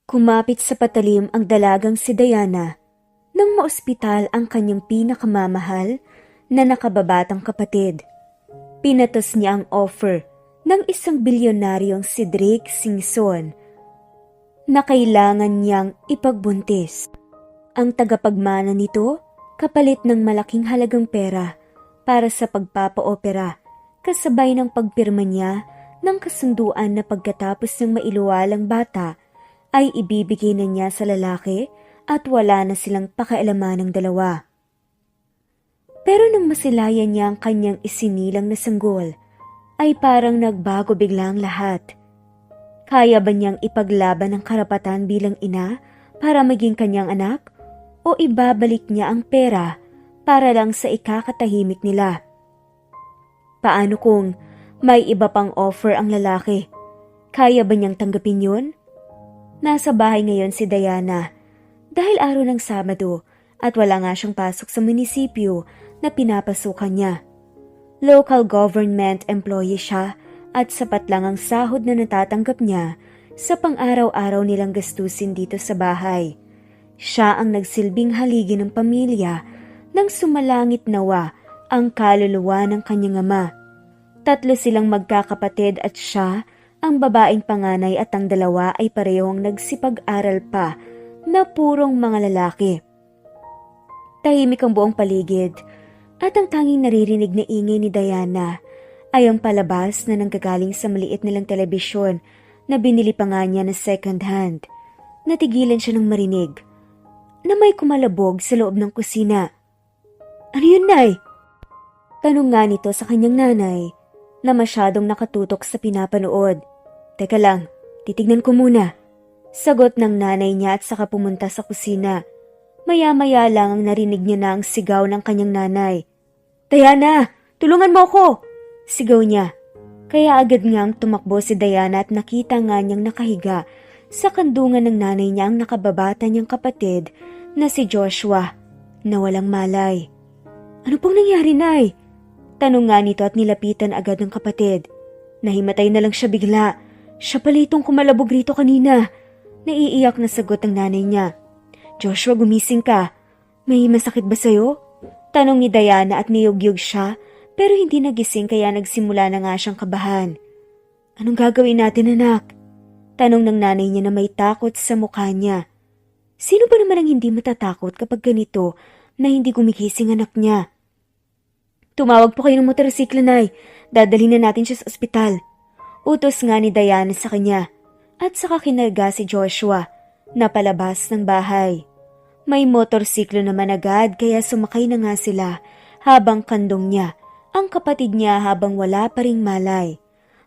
Kumapit sa patalim ang dalagang si Diana nang maospital ang kanyang pinakamamahal na nakababatang kapatid. Pinatos niya ang offer ng isang bilyonaryong si Drake Singson na kailangan niyang ipagbuntis. Ang tagapagmana nito kapalit ng malaking halagang pera para sa pagpapaopera kasabay ng pagpirma niya ng kasunduan na pagkatapos ng mailuwalang bata ay ibibigay na niya sa lalaki at wala na silang pakialaman ng dalawa. Pero nang masilayan niya ang kanyang isinilang na sanggol, ay parang nagbago bigla ang lahat. Kaya ba niyang ipaglaban ang karapatan bilang ina para maging kanyang anak? O ibabalik niya ang pera para lang sa ikakatahimik nila? Paano kung may iba pang offer ang lalaki? Kaya ba niyang tanggapin yun? Nasa bahay ngayon si Diana dahil araw ng Sabado at wala nga siyang pasok sa munisipyo na pinapasukan niya. Local government employee siya at sapat lang ang sahod na natatanggap niya sa pang-araw-araw nilang gastusin dito sa bahay. Siya ang nagsilbing haligi ng pamilya nang sumalangit nawa ang kaluluwa ng kanyang ama. 3 silang magkakapatid at siya ang babaeng panganay at ang dalawa ay parehong nagsipag-aral pa na purong mga lalaki. Tahimik ang buong paligid at ang tanging naririnig na ingay ni Diana ay ang palabas na nanggagaling sa maliit nilang telebisyon na binili pa nga niya na second hand. Natigilan siya ng marinig na may kumalabog sa loob ng kusina. "Ano yun, Nay?" Tanong nga nito sa kanyang nanay na masyadong nakatutok sa pinapanood. "Teka lang, titignan ko muna." Sagot ng nanay niya at saka pumunta sa kusina. Maya-maya lang ang narinig niya na ang sigaw ng kanyang nanay. "Diana, tulungan mo ako!" Sigaw niya. Kaya agad ngang tumakbo si Diana at nakita nga niyang nakahiga sa kandungan ng nanay niya ang nakababata niyang kapatid na si Joshua na walang malay. "Ano pong nangyari, Nay?" Tanong nga nito at nilapitan agad ng kapatid. Nahimatay na lang siya bigla. Siya pala itong kumalabog rito kanina. Naiiyak na sagot ng nanay niya. "Joshua, gumising ka. May masakit ba sa'yo?" Tanong ni Diana at niyugyug siya pero hindi nagising kaya nagsimula na nga siyang kabahan. "Anong gagawin natin, anak?" Tanong ng nanay niya na may takot sa mukha niya. Sino ba naman ang hindi matatakot kapag ganito na hindi gumigising anak niya? "Tumawag po kayo ng motorsiklo, Nay. Dadalhin na natin siya sa ospital." Utos nga ni Diana sa kanya at saka kinarga si Joshua na palabas ng bahay. May motorsiklo naman agad kaya sumakay na nga sila habang kandong niya ang kapatid niya habang wala pa ring malay.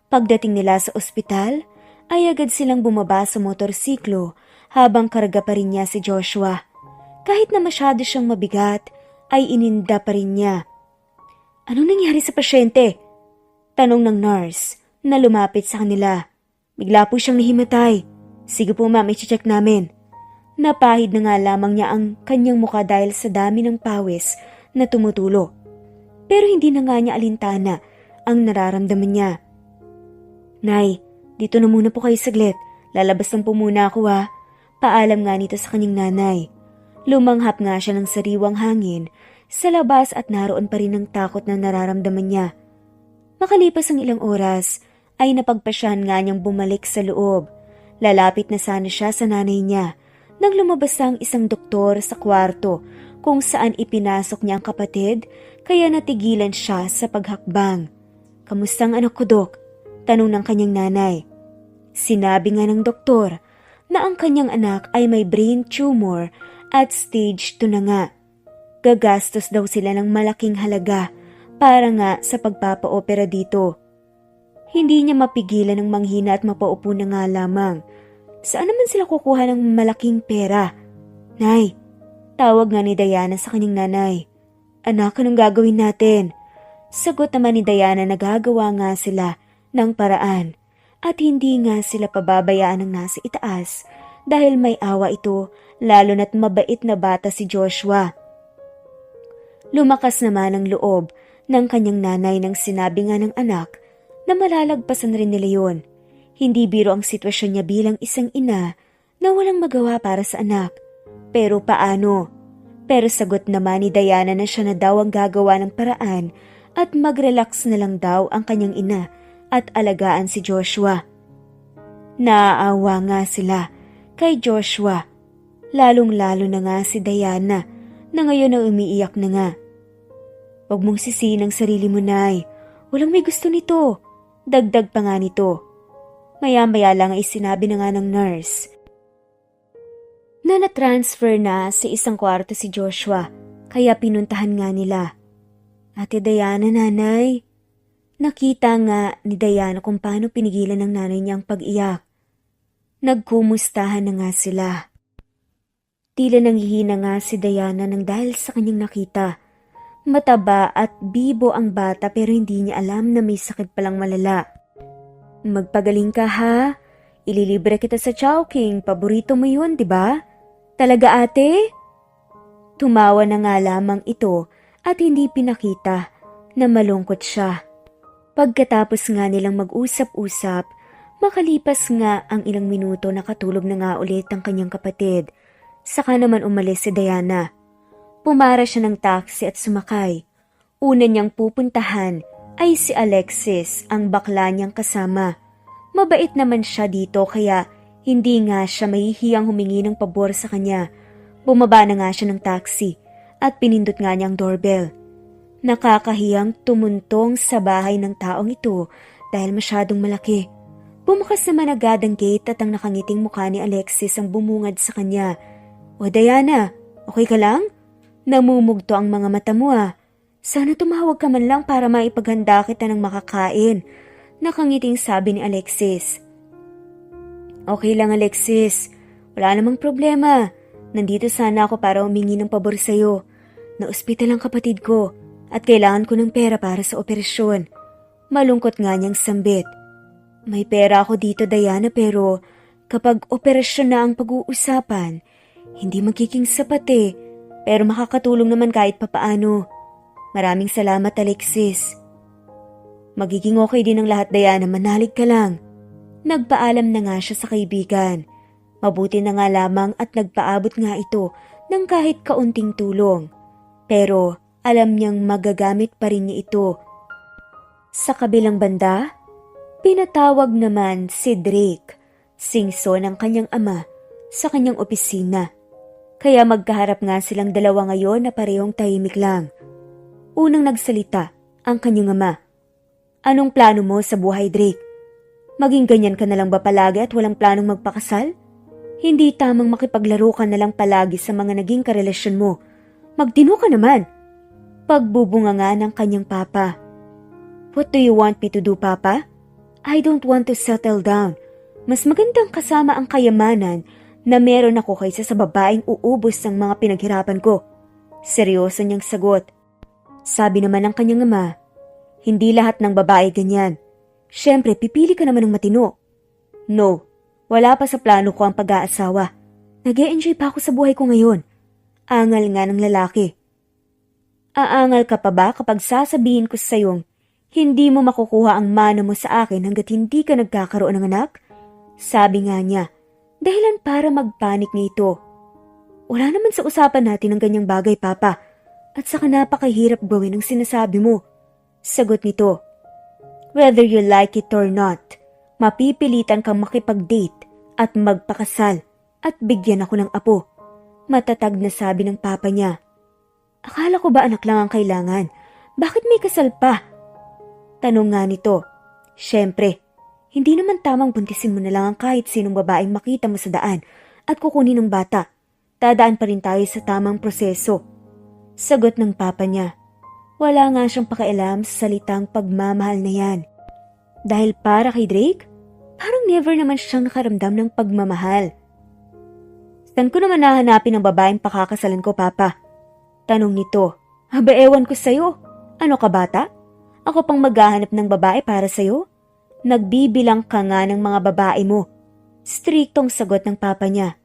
Pagdating nila sa ospital ay agad silang bumaba sa motorsiklo habang karga pa rin niya si Joshua. Kahit na masyado siyang mabigat ay ininda pa rin niya. "Anong nangyari sa pasyente?" Tanong ng nurse na lumapit sa kanila. "Bigla po siyang nahimatay." "Sige po, ma'am, i-check namin." Napahid na nga lamang niya ang kanyang mukha dahil sa dami ng pawis na tumutulo. Pero hindi na nga niya alintana ang nararamdaman niya. "Nay, dito na muna po kayo saglit. Lalabas lang po muna ako, ha." Paalam nga nito sa kanyang nanay. Lumanghap nga siya ng sariwang hangin sa labas at naroon pa rin ang takot na nararamdaman niya. Makalipas ang ilang oras ay napagpasyahan nga niyang bumalik sa loob. Lalapit na sana siya sa nanay niya nang lumabas ang isang doktor sa kwarto kung saan ipinasok niya ang kapatid kaya natigilan siya sa paghakbang. "Kamustang anak ko, Dok?" Tanong ng kanyang nanay. Sinabi nga ng doktor na ang kanyang anak ay may brain tumor at stage 2 na nga. Gagastos daw sila ng malaking halaga para nga sa pagpapaopera dito. Hindi niya mapigilan ng manghina at mapaupo na nga lamang. Saan naman sila kukuha ng malaking pera? "Nay," tawag nga ni Diana sa kanyang nanay. "Anak, anong gagawin natin?" Sagot naman ni Diana na gagawa nga sila ng paraan at hindi nga sila pababayaan ng nasa itaas dahil may awa ito lalo na't mabait na bata si Joshua. Lumakas naman ang loob ng kanyang nanay nang sinabi nga ng anak na malalagpasan rin nila yun. Hindi biro ang sitwasyon niya bilang isang ina na walang magawa para sa anak. Pero paano? Pero sagot naman ni Diana na siya na daw ang gagawa ng paraan at mag-relax na lang daw ang kanyang ina at alagaan si Joshua. Naaawa nga sila kay Joshua, lalong-lalo na nga si Diana na ngayon na umiiyak na nga. Huwag mong sisihin ang sarili mo, Nay. Walang may gusto nito. Dagdag pa nga nito. Maya-maya lang ay sinabi na nga ng nurse na na-transfer na sa isang kwarto si Joshua, kaya pinuntahan nga nila. Ate Diana, nanay. Nakita nga ni Diana kung paano pinigilan ng nanay niya ang pag-iyak. Nagkumustahan na nga sila. Tila nanghihina nga si Diana nang dahil sa kanyang nakita. Mataba at bibo ang bata pero hindi niya alam na may sakit palang malala. Magpagaling ka ha? Ililibre kita sa Chowking. Paborito mo yun, di ba? Talaga ate? Tumawa na nga lamang ito at hindi pinakita na malungkot siya. Pagkatapos nga nilang mag-usap-usap, makalipas nga ang ilang minuto nakatulog na nga ulit ang kanyang kapatid. Saka naman umalis si Diana. Pumara siya ng taxi at sumakay. Una niyang pupuntahan ay si Alexis, ang bakla niyang kasama. Mabait naman siya dito kaya hindi nga siya mahihiyang humingi ng pabor sa kanya. Bumaba na nga siya ng taxi at pinindot nga niya ang doorbell. Nakakahiyang tumuntong sa bahay ng taong ito dahil masyadong malaki. Bumukas naman agad ang gate at ang nakangiting mukha ni Alexis ang bumungad sa kanya. O Diana, okay ka lang? Namumugto ang mga mata mo ah. Sana tumawag ka man lang para maipaghanda kita ng makakain. Nakangiting sabi ni Alexis. Okay lang Alexis, wala namang problema. Nandito sana ako para humingi ng pabor sa'yo. Na-ospital ang kapatid ko at kailangan ko ng pera para sa operasyon. Malungkot nga niyang sambit. May pera ako dito Diana pero kapag operasyon na ang pag-uusapan, hindi magiging sapat eh. Pero makakatulong naman kahit papaano. Maraming salamat Alexis. Magiging okay din ang lahat Diana, manalig ka lang. Nagpaalam na nga siya sa kaibigan. Mabuti na nga lamang at nagpaabot nga ito ng kahit kaunting tulong. Pero alam niyang magagamit pa rin niya ito. Sa kabilang banda, pinatawag naman si Drake, singso ng kanyang ama, sa kanyang opisina. Kaya magkaharap nga silang dalawa ngayon na parehong tahimik lang. Unang nagsalita ang kanyang ama. Anong plano mo sa buhay, Drake? Maging ganyan ka na lang ba palagi at walang planong magpakasal? Hindi tamang makipaglaro ka na lang palagi sa mga naging karelasyon mo. Magtino ka naman. Pagbubunga nga ng kanyang papa. What do you want me to do, Papa? I don't want to settle down. Mas magandang kasama ang kayamanan na meron ako kaysa sa babaeng uubos ng mga pinaghirapan ko. Seryoso niyang sagot. Sabi naman ng kanyang ama, hindi lahat ng babae ganyan. Siyempre, pipili ka naman ng matino. No, wala pa sa plano ko ang pag-aasawa. Nag-e-enjoy pa ako sa buhay ko ngayon. Angal nga ng lalaki. Aangal ka pa ba kapag sasabihin ko sa iyong hindi mo makukuha ang mana mo sa akin hanggat hindi ka nagkakaroon ng anak? Sabi nga niya. Dahilan para magpanik nito. Wala naman sa usapan natin ng ganyang bagay, Papa. At saka napakahirap gawin ang sinasabi mo. Sagot nito. Whether you like it or not, mapipilitan kang makipag-date at magpakasal at bigyan ako ng apo. Matatag na sabi ng papa niya. Akala ko ba anak lang ang kailangan? Bakit may kasal pa? Tanong nga nito. Siyempre. Hindi naman tamang buntisin mo na lang ang kahit sinong babaeng makita mo sa daan at kukunin ng bata. Dadaan pa rin tayo sa tamang proseso. Sagot ng papa niya. Wala nga siyang pakialam sa salitang pagmamahal na yan. Dahil para kay Drake, parang never naman siyang nakaramdam ng pagmamahal. Saan ko naman nahanapin ang babaeng pakakasalan ko, Papa? Tanong nito. Haba ewan ko sa'yo. Ano ka bata? Ako pang maghahanap ng babae para sa'yo? Nagbibilang ka nga ng mga babae mo. Striktong sagot ng papa niya.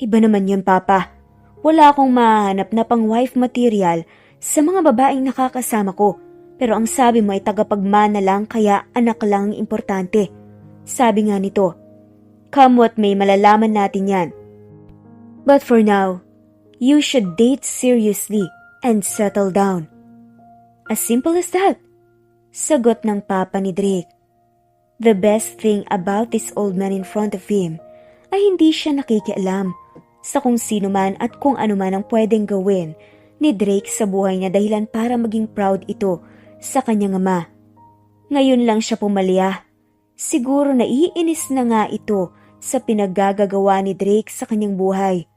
Iba naman yun, Papa. Wala akong mahanap na pang wife material sa mga babaeng nakakasama ko. Pero ang sabi mo ay tagapagmana lang kaya anak lang ang importante. Sabi nga nito. Come what may, malalaman natin yan. But for now, you should date seriously and settle down. As simple as that, sagot ng papa ni Drake. The best thing about this old man in front of him ay hindi siya nakikialam sa kung sino man at kung ano man ang pwedeng gawin ni Drake sa buhay niya dahilan para maging proud ito sa kanyang ama. Ngayon lang siya pumalya. Siguro naiinis na nga ito sa pinaggagawa ni Drake sa kanyang buhay.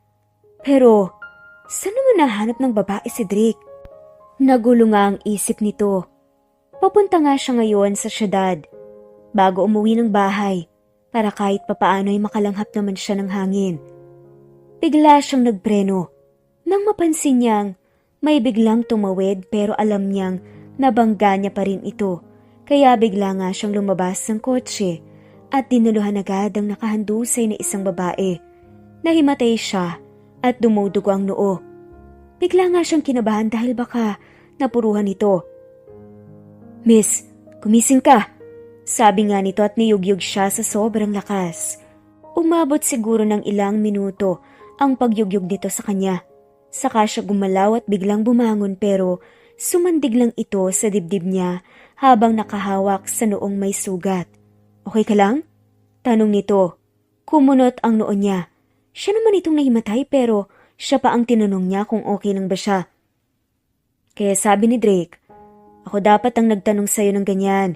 Pero, saan naman nahanap ng babae si Drake? Nagulo nga ang isip nito. Papunta nga siya ngayon sa syudad bago umuwi ng bahay para kahit papaano ay makalanghap naman siya ng hangin. Bigla siyang nagpreno nang mapansin niyang may biglang tumawid pero alam niyang nabangga niya pa rin ito. Kaya bigla nga siyang lumabas ng kotse at dinuluhan agad ang nakahandusay na isang babae. Nahimatay siya at dumudugo ang noo. Bigla nga siyang kinabahan dahil baka napuruhan ito. Miss, gumising ka! Sabi nga nito at niyugyug siya sa sobrang lakas. Umabot siguro ng ilang minuto ang pagyugyug nito sa kanya. Saka siya gumalaw at biglang bumangon pero sumandig lang ito sa dibdib niya habang nakahawak sa noong may sugat. Okay ka lang? Tanong nito. Kumunot ang noo niya. Siya naman itong nahimatay pero siya pa ang tinanong niya kung okay lang ba siya. Kaya sabi ni Drake, ako dapat ang nagtanong sa'yo ng ganyan.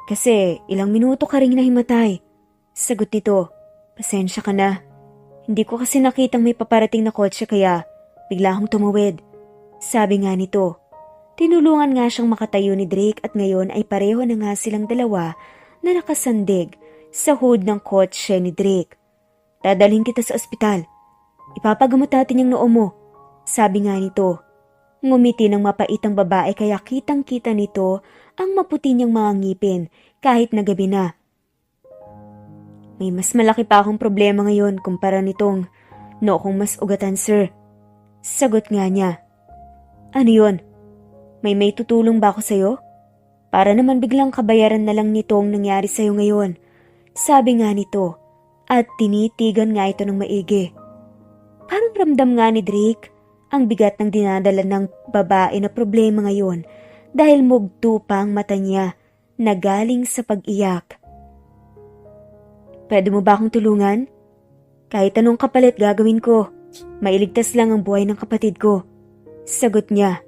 Kasi ilang minuto ka ring nahimatay. Sagot nito, pasensya ka na. Hindi ko kasi nakitang may paparating na kotse kaya bigla akong tumawid. Sabi nga nito. Tinulungan nga siyang makatayo ni Drake at ngayon ay pareho na nga silang dalawa na nakasandig sa hood ng kotse ni Drake. Dadalhin kita sa ospital. Ipapagamot natin yung noo mo. Sabi nga nito. Ngumiti ng mapaitang babae kaya kitang-kita nito ang maputi niyang mga ngipin kahit na gabi na. May mas malaki pa akong problema ngayon kumpara nitong noo kong mas ugatan, sir. Sagot nga niya. Ano yun? May tutulong ba ako sa'yo? Para naman biglang kabayaran na lang nito ang nangyari sa'yo ngayon. Sabi nga nito at tinitigan nga ito ng maigi. Parang ramdam nga ni Drake ang bigat ng dinadala ng babae na problema ngayon dahil mugto pa ang mata niya na galing sa pag-iyak. Pwede mo ba akong tulungan? Kahit anong kapalit gagawin ko. Mailigtas lang ang buhay ng kapatid ko. Sagot niya.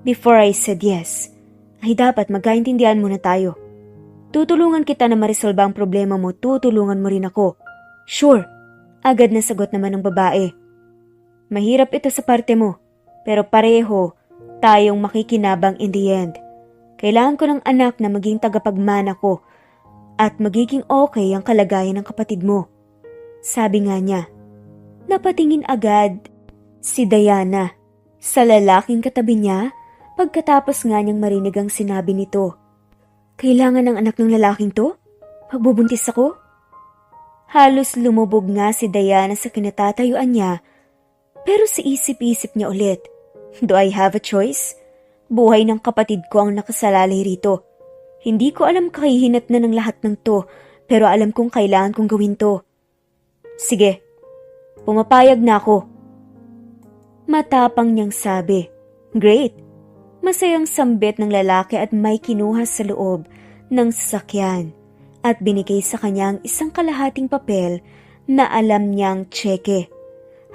Before I said yes, ay dapat magkaintindihan muna tayo. Tutulungan kita na maresolba ang problema mo, tutulungan mo rin ako. Sure, agad na sagot naman ng babae. Mahirap ito sa parte mo, pero pareho tayong makikinabang in the end. Kailangan ko ng anak na maging tagapagmana ko at magiging okay ang kalagayan ng kapatid mo. Sabi nga niya. Napatingin agad si Diana sa lalaking katabi niya. Pagkatapos nga niyang marinig ang sinabi nito. Kailangan ng anak ng lalaking to? Pagbubuntis ako? Halos lumubog nga si Diana sa kinatatayuan niya, pero si isip-isip niya ulit. Do I have a choice? Buhay ng kapatid ko ang nakasalalay rito. Hindi ko alam kahihinat na ng lahat ng to, pero alam kong kailangan kong gawin to. Sige, pumapayag na ako. Matapang niyang sabi. Great! Masayang sambit ng lalaki at may kinuha sa loob ng sasakyan at binigay sa kanyang isang kalahating papel na alam niyang tseke.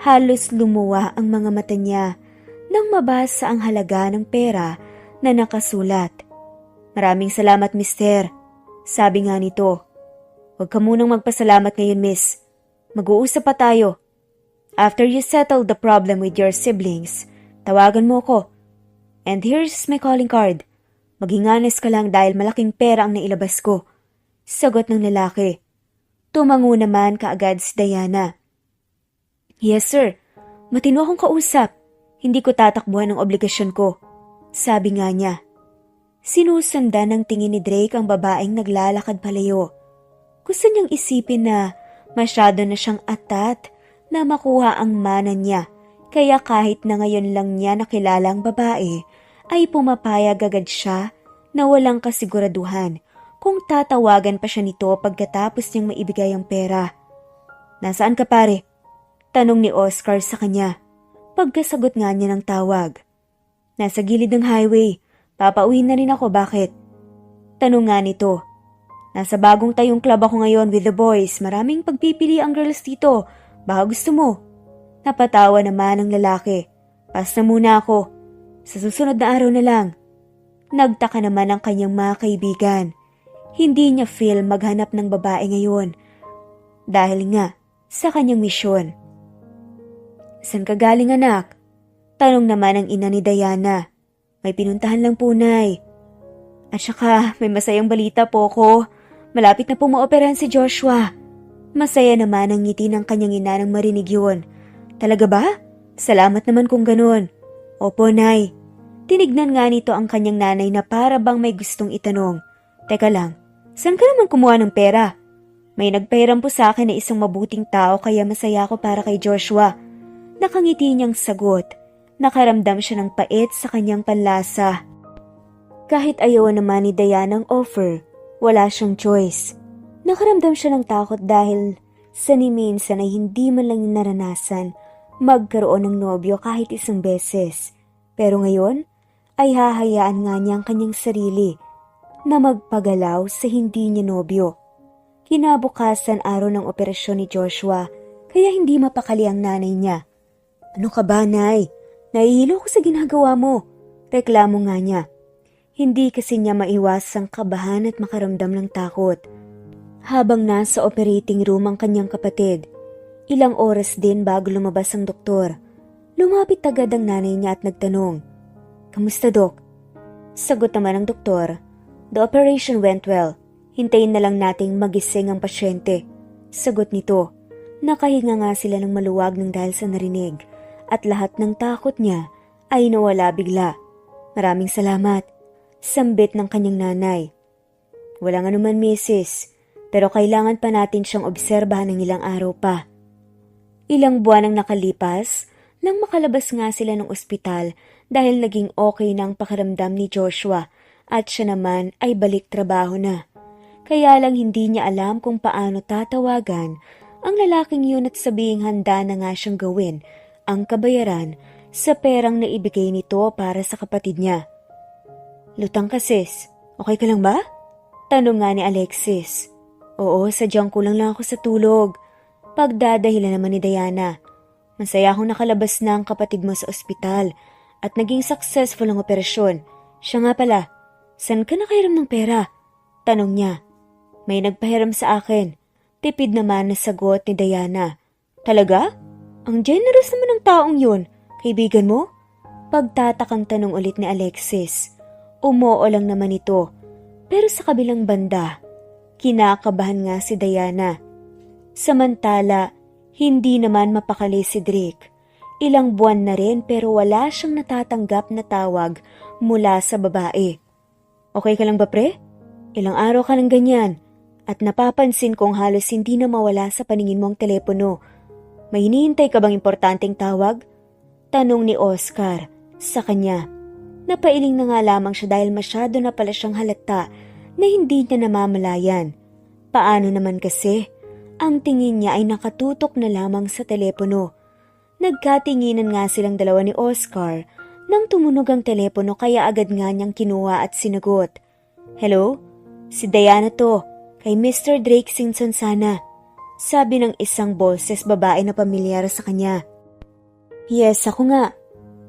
Halos lumuwa ang mga mata niya nang mabasa ang halaga ng pera na nakasulat. Maraming salamat, mister. Sabi nga nito. Huwag ka munang magpasalamat ngayon, miss. Mag-uusap pa tayo. After you settle the problem with your siblings, tawagan mo ko. And here's my calling card. Maging honest ka lang dahil malaking pera ang nailabas ko. Sagot ng lalaki. Tumango naman kaagad si Diana. Yes sir, matino akong kausap. Hindi ko tatakbuhan ang obligasyon ko. Sabi nga niya. Sinusundan ng tingin ni Drake ang babaeng naglalakad palayo. Gusto niyang isipin na masyado na siyang atat na makuha ang mana niya. Kaya kahit na ngayon lang niya nakilala ang babae, ay pumapayag agad siya na walang kasiguraduhan kung tatawagan pa siya nito pagkatapos niyang maibigay ang pera. Nasaan ka pare? Tanong ni Oscar sa kanya. Pagkasagot nga niya ng tawag. Nasa gilid ng highway. Papauwi na rin ako, bakit? Tanong nga nito. Nasa bagong tayong club ako ngayon with the boys. Maraming pagpipili ang girls dito. Baka gusto mo. Napatawa naman ang lalaki. Pass na muna ako. Sa susunod na araw na lang. Nagtaka naman ang kanyang mga kaibigan. Hindi niya feel maghanap ng babae ngayon. Dahil nga sa kanyang misyon. San ka galing anak? Tanong naman ang ina ni Diana. May pinuntahan lang po, Nay. At saka may masayang balita po ko. Malapit na po maoperahan si Joshua. Masaya naman ang ngiti ng kanyang ina nang marinig yun. Talaga ba? Salamat naman kung ganun. Opo, Nay. Tinignan nga nito ang kanyang nanay na para bang may gustong itanong. Teka lang, saan ka naman kumuha ng pera? May nagpahiram po sa akin na isang mabuting tao kaya masaya ako para kay Joshua. Nakangiti niyang sagot. Nakaramdam siya ng pait sa kanyang panlasa. Kahit ayaw naman ni Diana ang offer, wala siyang choice. Nakaramdam siya ng takot dahil sa ni minsan ay hindi man lang naranasan magkaroon ng nobyo kahit isang beses. Pero ngayon ay hahayaan nga niya ang kanyang sarili na magpagalaw sa hindi niya nobyo. Kinabukasan araw ng operasyon ni Joshua kaya hindi mapakali ang nanay niya. Ano ka ba, Nay? Nahihilo ko sa ginagawa mo. Reklamo nga niya. Hindi kasi niya maiwasang kabahan at makaramdam ng takot. Habang nasa operating room ang kanyang kapatid, ilang oras din bago lumabas ang doktor. Lumapit agad ang nanay niya at nagtanong, "Kamusta, Dok?" Sagot naman ng doktor, "The operation went well. Hintayin na lang nating magising ang pasyente." Sagot nito, nakahinga nga sila ng maluwag ng dahil sa narinig at lahat ng takot niya ay nawala bigla. "Maraming salamat," sambit ng kanyang nanay. "Walang anuman, Mrs. Pero kailangan pa natin siyang obserbahan ng ilang araw pa." Ilang buwan ang nakalipas nang makalabas nga sila ng ospital dahil naging okay na ang pakiramdam ni Joshua at siya naman ay balik trabaho na. Kaya lang hindi niya alam kung paano tatawagan ang lalaking yun at sabihing handa na nga siyang gawin ang kabayaran sa perang na ibigay nito para sa kapatid niya. "Lutang ka, sis. Okay ka lang ba?" Tanong nga ni Alexis. "Oo, sadyang kulang lang ako sa tulog." Pagdadahilan naman ni Diana. "Masaya akong nakalabas na ang kapatid mo sa ospital at naging successful ang operasyon. Siya nga pala, saan ka nakahiram ng pera?" Tanong niya. "May nagpahiram sa akin." Tipid naman na sagot ni Diana. "Talaga? Ang generous naman ng taong yun. Kaibigan mo?" Pagtatakang tanong ulit ni Alexis. Umoo lang naman ito. Pero sa kabilang banda, kinakabahan nga si Diana. Samantala, hindi naman mapakali si Drake. Ilang buwan na rin pero wala siyang natatanggap na tawag mula sa babae. "Okay ka lang ba, pre? Ilang araw ka ng ganyan at napapansin kong halos hindi na mawala sa paningin mo ang telepono. May hinihintay ka bang importanteng tawag?" Tanong ni Oscar sa kanya. Napailing na nga lamang siya dahil masyado na pala siyang halata na hindi niya namamalayan. Paano naman kasi? Ang tingin niya ay nakatutok na lamang sa telepono. Nagkatinginan nga silang dalawa ni Oscar nang tumunog ang telepono kaya agad nga niyang kinuha at sinagot. "Hello? Si Diana to. Kay Mr. Drake Simpson sana," sabi ng isang boses babae na pamilyar sa kanya. "Yes, ako nga,"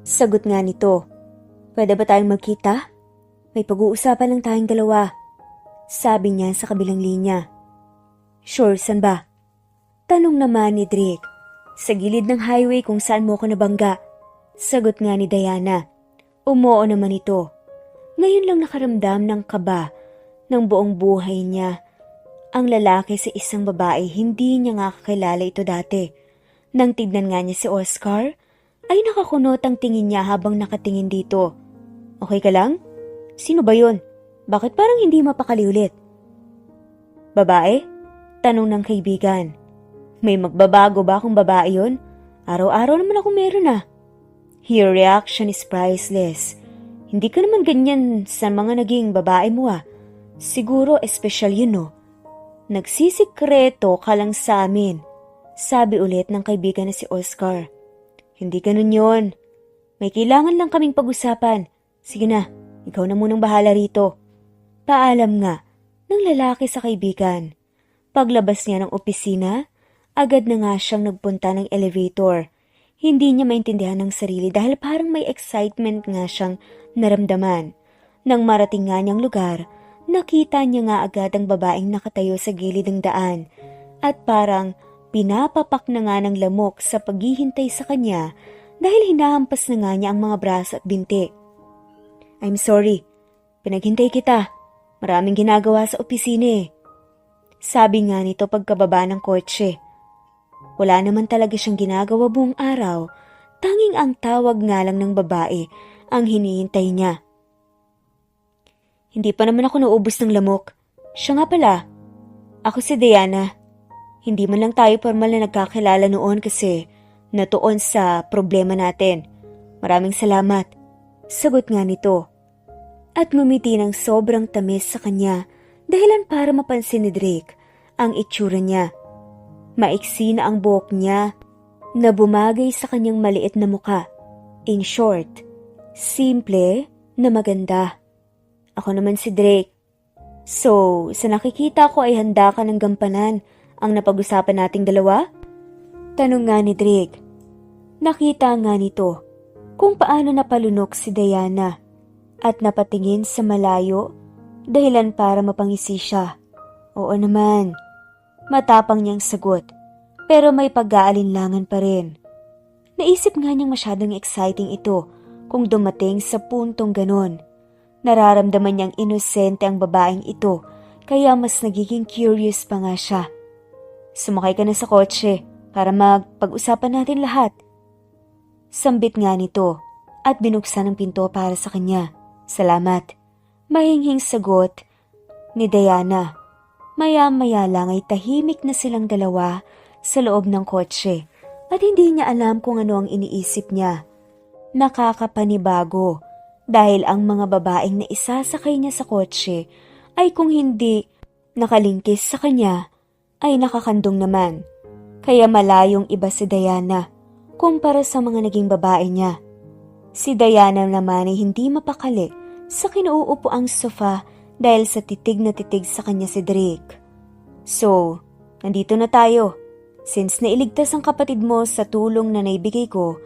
sagot nga nito. "Pwede ba tayong magkita? May pag-uusapan lang tayong dalawa," sabi niya sa kabilang linya. "Sure, san ba?" Tanong naman ni Drake. "Sa gilid ng highway kung saan mo ko nabangga," sagot nga ni Diana. Umoo naman ito. Ngayon lang nakaramdam ng kaba ng buong buhay niya. Ang lalaki sa isang babae, hindi niya nga kakilala ito dati. Nang tignan nga niya si Oscar, ay nakakunot ang tingin niya habang nakatingin dito. "Okay ka lang? Sino ba yun? Bakit parang hindi mapakali ulit?" "Babae?" Tanong ng kaibigan. "May magbabago ba kung babae yun? Araw-araw naman ako meron ah." Her reaction is priceless. "Hindi ka naman ganyan sa mga naging babae mo ah. Siguro espesyal yun no. Nagsisikreto ka lang sa amin." Sabi ulit ng kaibigan na si Oscar. Hindi ganun yon. May kailangan lang kaming pag-usapan. Sige na, ikaw na munang bahala rito. Paalam nga ng lalaki sa kaibigan. Paglabas niya ng opisina, agad na nga siyang nagpunta ng elevator. Hindi niya maintindihan ng sarili dahil parang may excitement nga siyang naramdaman. Nang marating nga niyang lugar, nakita niya nga agad ang babaeng nakatayo sa gilid ng daan at parang pinapapak na nga ng lamok sa paghihintay sa kanya dahil hinahampas na nga niya ang mga braso at binti. I'm sorry, pinaghintay kita. Maraming ginagawa sa opisina eh. Sabi nga nito pagkababa ng kotse. Wala naman talaga siyang ginagawa buong araw, tanging ang tawag nga lang ng babae ang hinihintay niya. Hindi pa naman ako naubos ng lamok. Siya nga pala. Ako si Diana. Hindi man lang tayo formal na nagkakilala noon kasi natuon sa problema natin. Maraming salamat. Sagot nga nito. At ngumiti ng sobrang tamis sa kanya dahilan para mapansin ni Drake ang itsura niya. Maiksi na ang buhok niya na bumagay sa kanyang maliit na muka. In short, simple na maganda. Ako naman si Drake. So, sa nakikita ko ay handa ka ng gampanan ang napag-usapan nating dalawa? Tanong nga ni Drake. Nakita nga nito kung paano napalunok si Diana at napatingin sa malayo dahilan para mapangisi siya. Oo naman. Matapang niyang sagot pero may pag-aalinlangan pa rin. Naisip nga niyang masyadong exciting ito kung dumating sa puntong ganon. Nararamdaman niyang inosente ang babaeng ito kaya mas nagiging curious pa nga siya. Sumakay ka na sa kotse para magpag-usapan natin lahat. Sambit nga nito at binuksan ang pinto para sa kanya. Salamat. Mahinghing sagot ni Diana. Maya-maya lang ay tahimik na silang dalawa sa loob ng kotse at hindi niya alam kung ano ang iniisip niya. Nakakapanibago dahil ang mga babaeng na isasakay niya sa kotse ay kung hindi nakalingkis sa kanya ay nakakandong naman. Kaya malayong iba si Diana kumpara sa mga naging babae niya. Si Diana naman ay hindi mapakali sa kinuupo ang sofa dahil sa titig na titig sa kanya si Drake. So, nandito na tayo. Since nailigtas ang kapatid mo sa tulong na naibigay ko,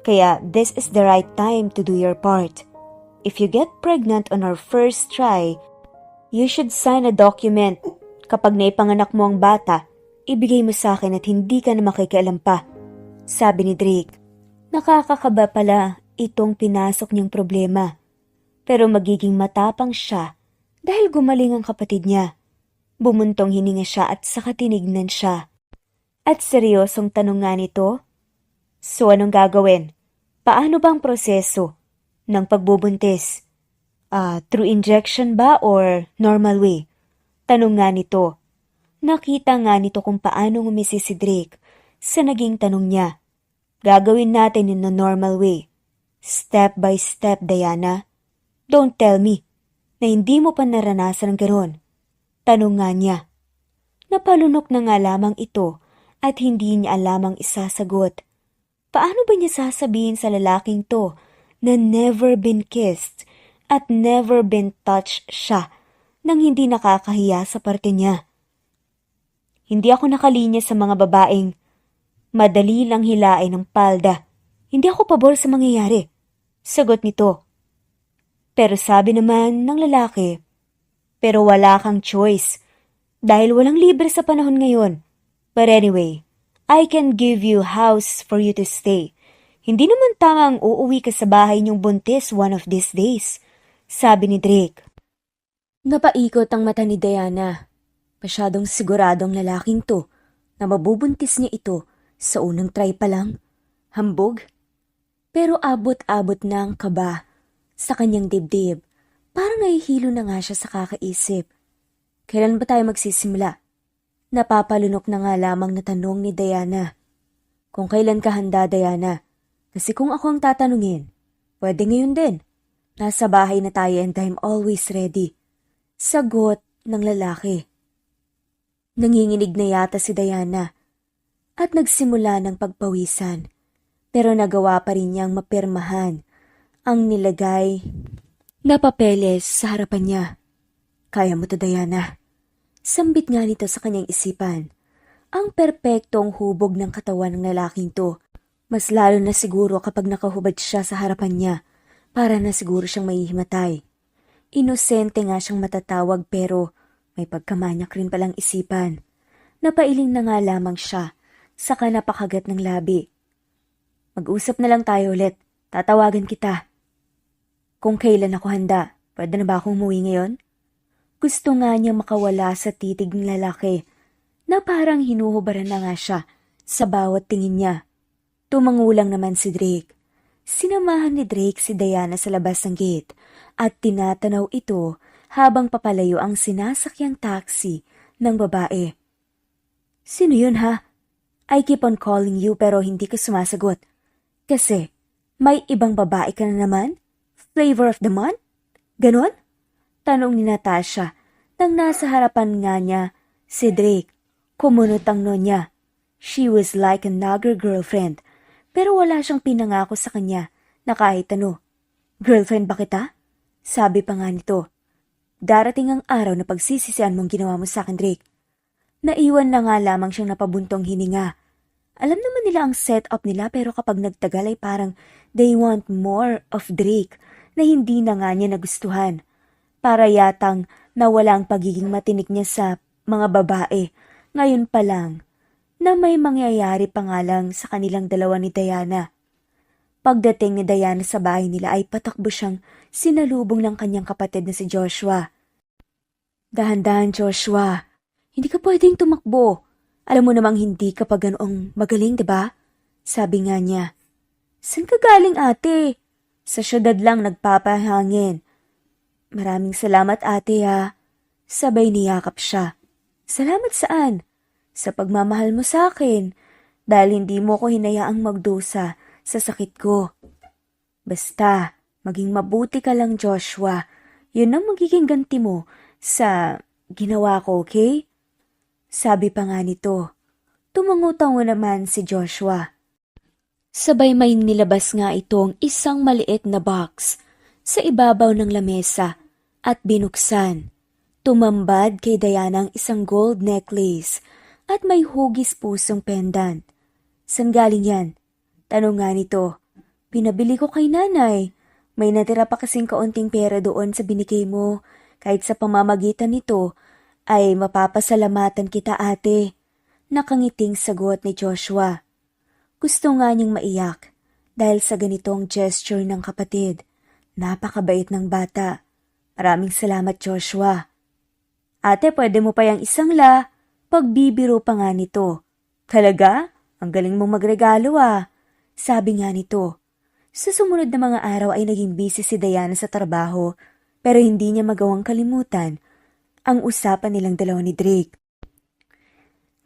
kaya this is the right time to do your part. If you get pregnant on our first try, you should sign a document. Kapag naipanganak mo ang bata, ibigay mo sa akin at hindi ka na makikialam pa. Sabi ni Drake. Nakakakaba pala itong pinasok niyang problema. Pero magiging matapang siya dahil gumaling ang kapatid niya. Bumuntong hininga siya at saka tinignan siya. At seryosong tanong nga nito, so anong gagawin? Paano bang proseso ng pagbubuntis? Through injection ba or normal way? Tanong nga nito. Nakita nga nito kung paano ngumisi si Drake sa naging tanong niya. Gagawin natin in the normal way. Step by step, Diana. Don't tell me na hindi mo pa naranasan ng ganoon. Tanong nga niya. Napalunok na nga lamang ito at hindi niya alamang isasagot. Paano ba niya sasabihin sa lalaking to na never been kissed at never been touched siya nang hindi nakakahiya sa parte niya? Hindi ako nakalinya sa mga babaeng madali lang hilain ng palda. Hindi ako pabor sa mangyayari. Sagot nito. Pero sabi naman ng lalaki, pero wala kang choice dahil walang libre sa panahon ngayon. But anyway, I can give you house for you to stay. Hindi naman tamang uuwi ka sa bahay niyong buntis one of these days, sabi ni Drake. Napaikot ang mata ni Diana. Masyadong siguradong lalaking to na mabubuntis niya ito sa unang try pa lang. Hambog? Pero abot-abot na ang kaba sa kanyang dibdib. Parang nahihilo na nga siya sa kakaisip. Kailan ba tayo magsisimula? Napapalunok na nga lamang na tanong ni Diana. Kung kailan ka handa, Diana. Kasi kung ako ang tatanungin, pwede ngayon din. Nasa bahay na tayo and I'm always ready. Sagot ng lalaki. Nanginginig na yata si Diana. at nagsimula ng pagpawisan. Pero nagawa pa rin niyang mapirmahan ang nilagay na papeles sa harapan niya. Kaya mo to, Diana. Sambit nga nito sa kanyang isipan. Ang perpektong hubog ng katawan ng lalaking to. Mas lalo na siguro kapag nakahubad siya sa harapan niya, para na siguro siyang mahihimatay. Inosente nga siyang matatawag pero may pagkamanyak rin palang isipan. Napailing na nga lamang siya, saka napakagat ng labi. Mag-usap na lang tayo ulit, tatawagan kita. Kung kailan ako handa, pwede na ba akong umuwi ngayon? Gusto nga niya makawala sa titig ng lalaki na parang hinuhubaran na nga siya sa bawat tingin niya. Tumangulang naman si Drake. Sinamahan ni Drake si Diana sa labas ng gate at tinatanaw ito habang papalayo ang sinasakyang taxi ng babae. Sino yun ha? I keep on calling you pero hindi ka sumasagot. Kasi may ibang babae ka na naman? Flavor of the month? Ganon? Tanong ni Natasha nang nasa harapan nga niya si Drake. Kumunot ang no niya. She was like another girlfriend pero wala siyang pinangako sa kanya na kahit ano. Girlfriend ba kita? Sabi pa nga nito. Darating ang araw na pagsisisihan mong ginawa mo sa akin, Drake. Naiwan na nga lamang siyang napabuntong hininga. Alam naman nila ang setup nila pero kapag nagtagal ay parang they want more of Drake na hindi na nga niya nagustuhan. Para yatang nawala ang pagiging matinik niya sa mga babae. Ngayon pa lang na may mangyayari pa nga lang sa kanilang dalawa ni Diana. Pagdating ni Diana sa bahay nila ay patakbo siyang sinalubong ng kanyang kapatid na si Joshua. Dahan-dahan, Joshua. Hindi ka pwedeng tumakbo. Alam mo namang hindi ka pa ganoong magaling, diba? Sabi nga niya. Saan ka galing, ate? Sa syudad lang nagpapahangin. Maraming salamat, ate, ha. Sabay niyakap siya. Salamat saan? Sa pagmamahal mo sa akin. Dahil hindi mo ko hinayaang magdusa sa sakit ko. Basta, maging mabuti ka lang, Joshua. Yun ang magiging ganti mo sa ginawa ko, okay? Sabi pa nga nito. Tumangutango naman si Joshua. Sabay may nilabas nga itong isang maliit na box sa ibabaw ng lamesa at binuksan. Tumambad kay Diana ang isang gold necklace at may hugis pusong pendant. San galing yan? Tanong nga nito. Pinabili ko kay nanay. May natira pa kasing kaunting pera doon sa binigay mo. Kahit sa pamamagitan nito ay mapapasalamatan kita, ate. Nakangiting sagot ni Joshua. Gusto nga niyang maiyak dahil sa ganitong gesture ng kapatid. Napakabait ng bata. Maraming salamat, Joshua. Ate, pwede mo pa yung isang la. Pagbibiro pa nga nito. Talaga? Ang galing mong magregalo ah. Sabi nga nito. Sa sumunod na mga araw ay naging busy si Diana sa trabaho pero hindi niya magawang kalimutan ang usapan nilang dalawa ni Drake.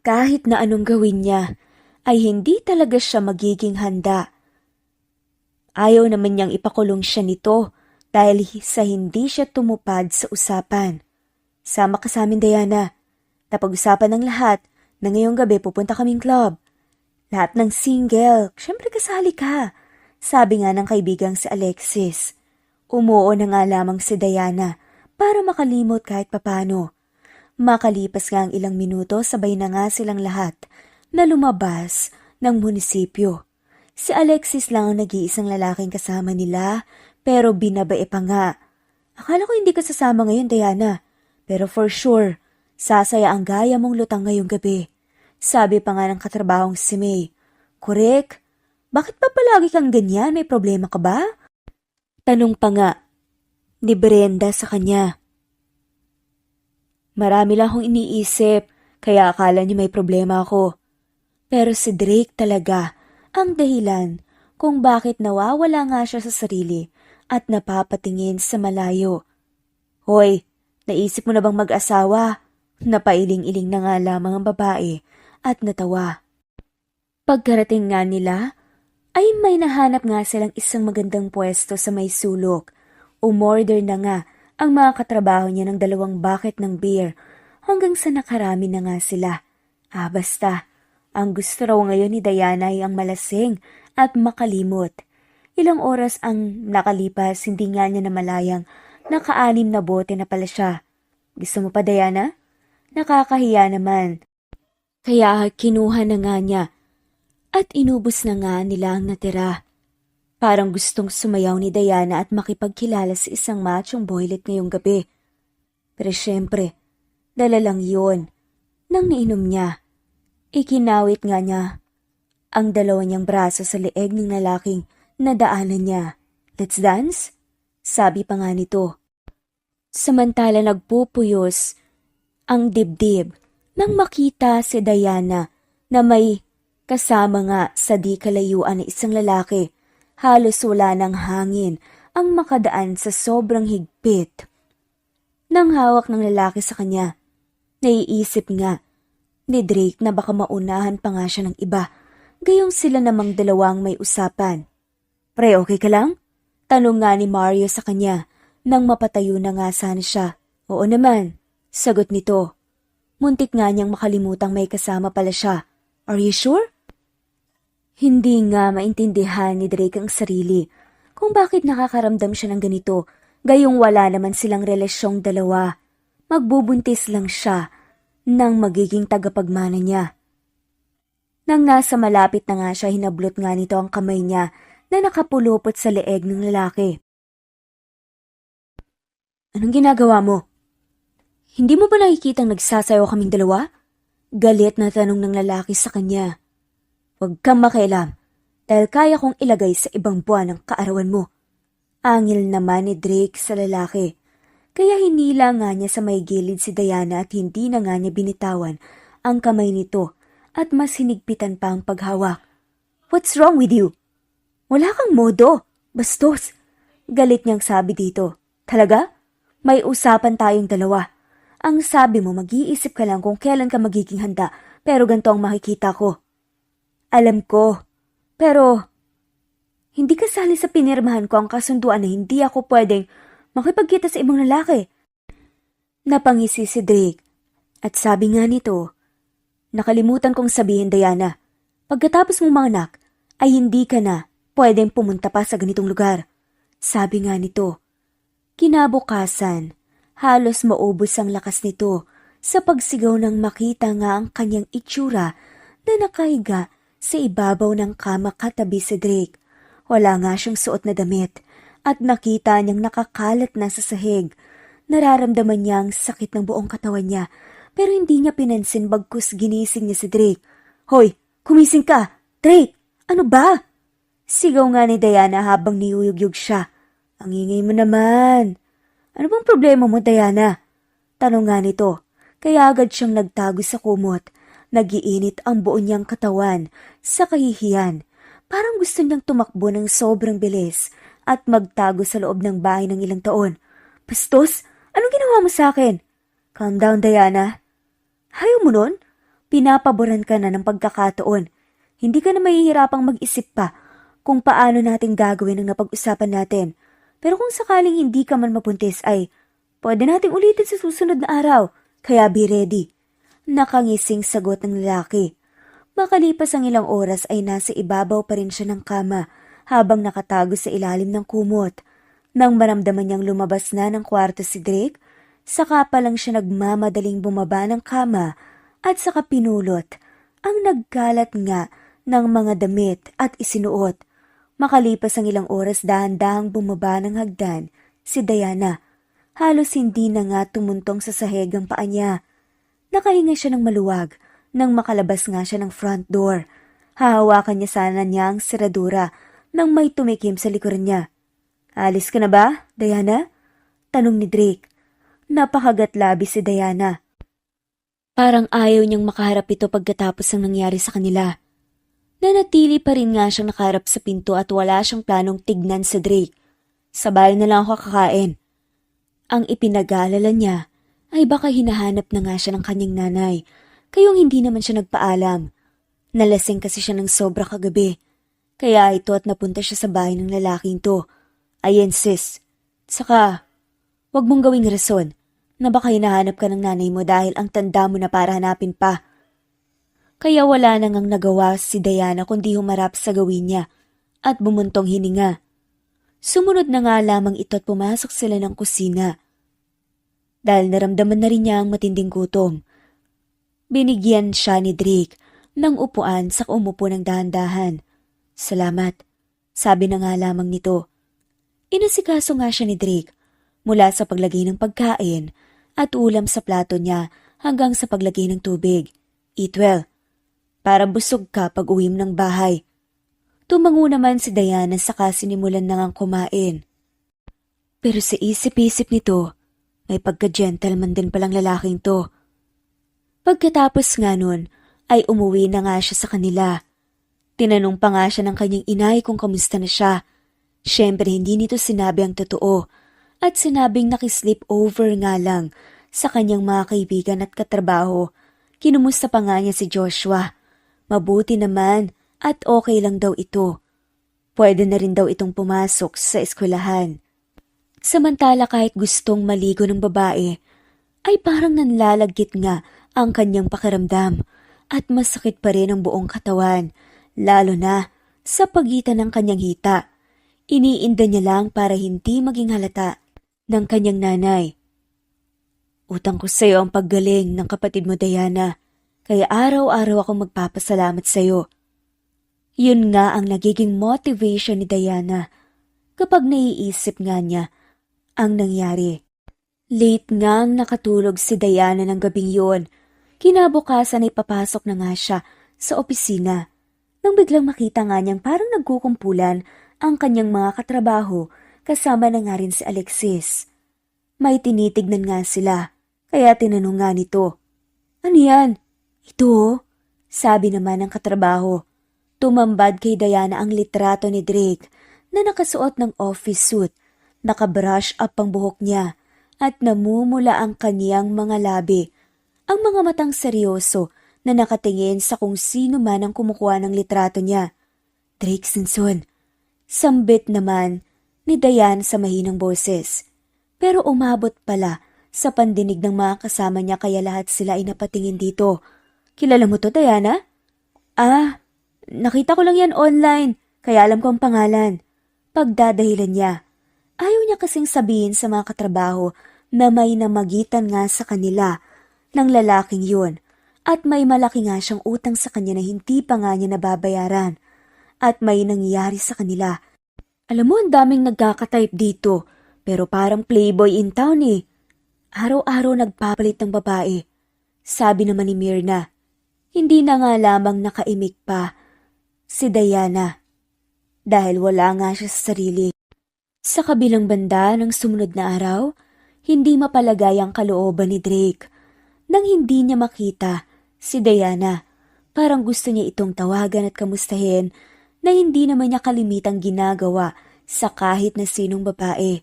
Kahit na anong gawin niya, ay hindi talaga siya magiging handa. Ayaw naman niyang ipakulong siya nito dahil sa hindi siya tumupad sa usapan. Sama ka sa amin, Diana. Napag-usapan ng lahat na ngayong gabi pupunta kaming club. Lahat ng single, syempre kasali ka. Sabi nga ng kaibigang si Alexis. Umuo na nga lamang si Diana para makalimot kahit papano. Makalipas nga ang ilang minuto, sabay na nga silang lahat na lumabas ng munisipyo. Si Alexis lang ang nag-iisang lalaking kasama nila, pero binabae pa nga. Akala ko hindi ka sasama ngayon, Diana. Pero for sure, sasaya ang gaya mong lutang ngayong gabi. Sabi pa nga ng katrabahong si May. Correct? Bakit pa palagi kang ganyan? May problema ka ba? Tanong pa nga ni Brenda sa kanya. Marami lang akong iniisip, kaya akala niyo may problema ako. Pero si Drake talaga ang dahilan kung bakit nawawala nga siya sa sarili at napapatingin sa malayo. Hoy, naisip mo na bang mag-asawa? Napailing-iling na nga lamang ang babae at natawa. Pagkarating nga nila, ay may nahanap nga silang isang magandang pwesto sa may sulok. Umorder na nga ang mga katrabaho niya ng 2 bucket ng beer hanggang sa nakarami na nga sila. Basta, Ang gusto raw ngayon ni Diana ay ang malasing at makalimot. Ilang oras ang nakalipas, hindi nga niya namalayang naka-6 na bote na pala siya. Gusto mo pa, Diana? Nakakahiya naman. Kaya kinuha na nga niya at inubos na nga nila ang natira. Parang gustong sumayaw ni Diana at makipagkilala sa isang machong boylet ngayong gabi. Pero syempre, dala lang yun. Nang niinom niya, ikinawit nga niya ang dalawa niyang braso sa leeg ng lalaking nadaanan niya. Let's dance? Sabi pa nga nito. Samantala nagpupuyos ang dibdib nang makita si Diana na may kasama nga sa di kalayuan na isang lalaki. Halos wala ng hangin ang makadaan sa sobrang higpit. Nang hawak ng lalaki sa kanya, naiisip nga ni Drake na baka maunahan pa nga siya ng iba, gayong sila namang dalawang may usapan. Pre, okay ka lang? Tanong nga ni Mario sa kanya nang mapatayo na nga sana siya. Oo naman, sagot nito. Muntik nga niyang makalimutang may kasama pala siya. Are you sure? Hindi nga maintindihan ni Drake ang sarili kung bakit nakakaramdam siya ng ganito, gayong wala naman silang relasyong dalawa. Magbubuntis lang siya ng magiging tagapagmana niya. Nang nasa malapit na nga siya, hinablot nga nito ang kamay niya na nakapulupot sa leeg ng lalaki. Anong ginagawa mo? Hindi mo ba nakikitang nagsasayaw kaming dalawa? Galit na tanong ng lalaki sa kanya. Huwag kang makialam dahil kaya kong ilagay sa ibang buwan ang kaarawan mo. Angil naman ni Drake sa lalaki. Kaya hinila nga niya sa may gilid si Diana at hindi na nga niya binitawan ang kamay nito at mas hinigpitan pa ang paghawak. What's wrong with you? Wala kang modo. Bastos. Galit niyang sabi dito. Talaga? May usapan tayong dalawa. Ang sabi mo mag-iisip ka lang kung kailan ka magiging handa pero ganito ang makikita ko. Alam ko, pero hindi kasali sa pinirmahan ko ang kasunduan na hindi ako pwedeng makipagkita sa ibang lalaki. Napangisi si Drake at sabi nga nito, nakalimutan kong sabihin Diana, pagkatapos mong manganak ay hindi ka na pwedeng pumunta pa sa ganitong lugar. Sabi nga nito, kinabukasan, halos maubos ang lakas nito sa pagsigaw nang makita nga ang kanyang itsura na nakahiga sa ibabaw ng kama katabi si Drake. Wala nga siyang suot na damit at nakita niyang nakakalat na sa sahig. Nararamdaman niya ang sakit ng buong katawan niya pero hindi niya pinansin bagkus ginising niya si Drake. Hoy, kumising ka! Drake, ano ba? Sigaw nga ni Diana habang niyuyugyug siya. Ang ingay mo naman. Ano bang problema mo, Diana? Tanong nga nito, kaya agad siyang nagtago sa kumot. Nagiinit ang buo niyang katawan sa kahihiyan. Parang gusto niyang tumakbo ng sobrang bilis at magtago sa loob ng bahay ng ilang taon. Bastos, anong ginawa mo sa akin? Calm down, Diana. Ayaw mo nun? Pinapaboran ka na ng pagkakataon. Hindi ka na mahihirapang mag-isip pa kung paano natin gagawin ang napag-usapan natin. Pero kung sakaling hindi ka man mapuntis ay pwede nating ulitin sa susunod na araw. Kaya be ready. Nakangising sagot ng lalaki. Makalipas ang ilang oras ay nasa ibabaw pa rin siya ng kama habang nakatago sa ilalim ng kumot. Nang maramdaman niyang lumabas na ng kwarto si Drake, saka pa lang siya nagmamadaling bumaba ng kama at saka pinulot ang nagkalat nga ng mga damit at isinuot. Makalipas ang ilang oras dahan-dahang bumaba ng hagdan si Diana. Halos hindi na nga tumuntong sa sahig ang paa niya. Nakahinga siya ng maluwag nang makalabas nga siya ng front door. Hahawakan niya sana niya ang seradura nang may tumikim sa likuran niya. Alis ka na ba, Diana? Tanong ni Drake. Napakagat labi si Diana. Parang ayaw niyang makaharap ito pagkatapos ng nangyari sa kanila. Nanatili pa rin nga siyang nakaharap sa pinto at wala siyang planong tignan sa Drake. Sabay na lang ako kakain. Ang ipinag-aalala niya ay baka hinahanap na nga siya ng kanyang nanay, kayong hindi naman siya nagpaalam. Nalasing kasi siya ng sobra kagabi, kaya ito at napunta siya sa bahay ng lalaking to. Ayan sis, saka wag mong gawing rason na baka hinahanap ka ng nanay mo dahil ang tanda mo na para hanapin pa. Kaya wala na ngang nagawa si Diana kundi humarap sa gawin niya at bumuntong hininga. Sumunod na nga lamang ito at pumasok sila ng kusina. Dahil naramdaman na rin niya ang matinding gutom. Binigyan siya ni Drake ng upuan sa umupo ng dahan-dahan. Salamat, sabi na nga lamang nito. Inasikaso nga siya ni Drake mula sa paglagay ng pagkain at ulam sa plato niya hanggang sa paglagay ng tubig. Eat well, para busog ka pag uwi mo ng bahay. Tumango naman si Diana saka sinimulan na ngang kumain. Pero sa isip-isip nito, may pagka-gentleman din palang lalaking to. Pagkatapos nga nun, ay umuwi na nga siya sa kanila. Tinanong pa nga siya ng kanyang inay kung kamusta na siya. Siyempre hindi nito sinabi ang totoo at sinabing nakisleep over nga lang sa kanyang mga kaibigan at katrabaho. Kinumusta pa nga niya si Joshua. Mabuti naman at okay lang daw ito. Pwede na rin daw itong pumasok sa eskwelahan. Samantala kahit gustong maligo ng babae, ay parang nanlalagkit nga ang kanyang pakiramdam at masakit pa rin ang buong katawan, lalo na sa pagitan ng kanyang hita. Iniinda niya lang para hindi maging halata ng kanyang nanay. Utang ko sa iyo ang paggaling ng kapatid mo, Diana, kaya araw-araw akong magpapasalamat sa iyo. Yun nga ang nagiging motivation ni Diana kapag naiisip nga niya ang nangyari. Late ngang nakatulog si Diana ng gabing yun. Kinabukasan ay papasok na nga siya sa opisina. Nang biglang makita nga niyang parang nagkukumpulan ang kanyang mga katrabaho kasama na nga rin si Alexis. May tinitignan nga sila, kaya tinanong nga nito. Ano yan? Ito, sabi naman ng katrabaho. Tumambad kay Diana ang litrato ni Drake na nakasuot ng office suit, nakabrush up ang buhok niya at namumula ang kanyang mga labi. Ang mga matang seryoso na nakatingin sa kung sino man ang kumukuha ng litrato niya. Drake Simpson, sambit naman ni Diana sa mahinang boses. Pero umabot pala sa pandinig ng mga kasama niya kaya lahat sila ay napatingin dito. Kilala mo to, Diana? Nakita ko lang yan online, kaya alam ko ang pangalan. Pagdadahilan niya. Ayaw niya kasing sabihin sa mga katrabaho na may namagitan nga sa kanila ng lalaking yun at may malaki nga siyang utang sa kanya na hindi pa nga niya nababayaran at may nangyayari sa kanila. Alam mo, ang daming nagkakatype dito pero parang playboy in town eh. Araw-araw nagpapalit ng babae. Sabi naman ni Myrna. Hindi na nga lamang nakaimik pa si Diana dahil wala nga siya sa sarili. Sa kabilang banda ng sumunod na araw, hindi mapalagay ang kalooban ni Drake. Nang hindi niya makita si Diana, parang gusto niya itong tawagan at kamustahin na hindi naman niya kalimitang ginagawa sa kahit na sinong babae.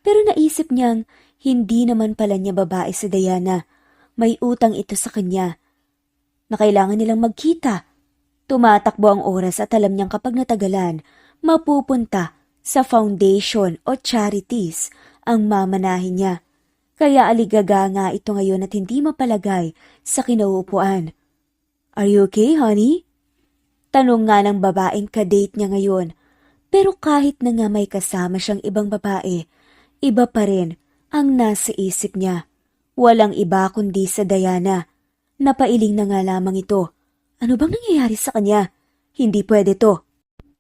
Pero naisip niyang hindi naman pala niya babae si Diana. May utang ito sa kanya na kailangan nilang magkita. Tumatakbo ang oras at alam niyang kapag natagalan, mapupunta sa foundation o charities ang mamanahin niya. Kaya aligaga nga ito ngayon at hindi mapalagay sa kinauupuan. Are you okay, honey? Tanong nga ng babaeng kadate niya ngayon. Pero kahit na nga may kasama siyang ibang babae, iba pa rin ang nasa isip niya. Walang iba kundi sa Diana. Napailing na nga lamang ito. Ano bang nangyayari sa kanya? Hindi pwede to.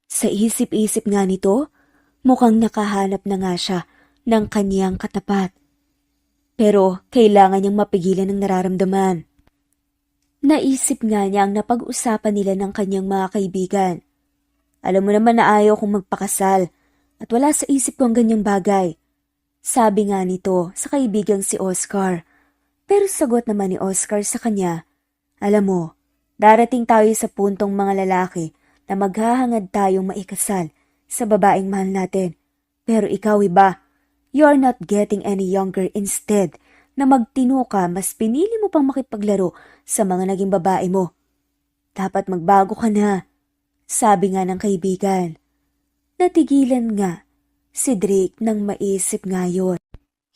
Sa isip-isip nga nito, mukhang nakahanap na nga siya ng kanyang katapat. Pero kailangan niyang mapigilan ang nararamdaman. Naisip nga niya ang napag-usapan nila ng kanyang mga kaibigan. Alam mo naman na ayaw kong magpakasal at wala sa isip ko ang ganyang bagay. Sabi nga nito sa kaibigang si Oscar. Pero sagot naman ni Oscar sa kanya, alam mo, darating tayo sa puntong mga lalaki na maghahangad tayong maikasal sa babaeng mahal natin. Pero ikaw iba, you are not getting any younger. Instead na magtino ka, mas pinili mo pang makipaglaro sa mga naging babae mo. Dapat magbago ka na, sabi nga ng kaibigan. Natigilan nga si Drake nang maisip nga yun.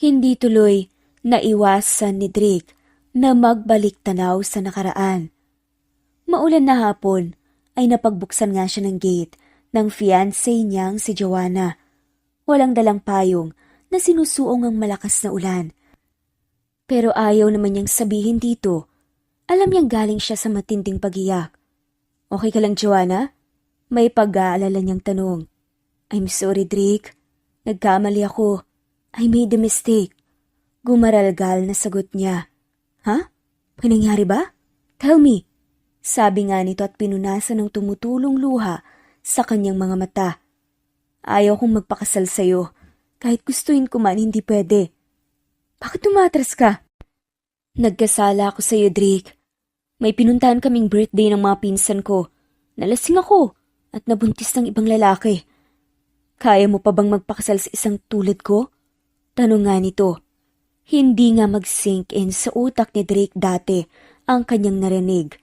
Hindi tuloy naiwasan ni Drake na magbalik tanaw sa nakaraan. Maulan na hapon ay napagbuksan nga siya ng gate ng fiancé niyang si Joanna. Walang dalang payong na sinusuong ang malakas na ulan. Pero ayaw naman niyang sabihin dito. Alam niyang galing siya sa matinding pag-iyak. Okay ka lang, Joanna? May pag-aalala niyang tanong. I'm sorry, Drake. Nagkamali ako. I made a mistake. Gumaralgal na sagot niya. Ha? May nangyari ba? Tell me. Sabi nga nito at pinunasan ng tumutulong luha sa kanyang mga mata. Ayaw kong magpakasal sa'yo. Kahit gustuin ko man, hindi pwede. Bakit tumatras ka? Nagkasala ako sa'yo, Drake. May pinuntahan kaming birthday ng mga pinsan ko. Nalasing ako at nabuntis ng ibang lalaki. Kaya mo pa bang magpakasal sa isang tulad ko? Tanong nga nito. Hindi nga mag-sink in sa utak ni Drake dati ang kanyang narinig.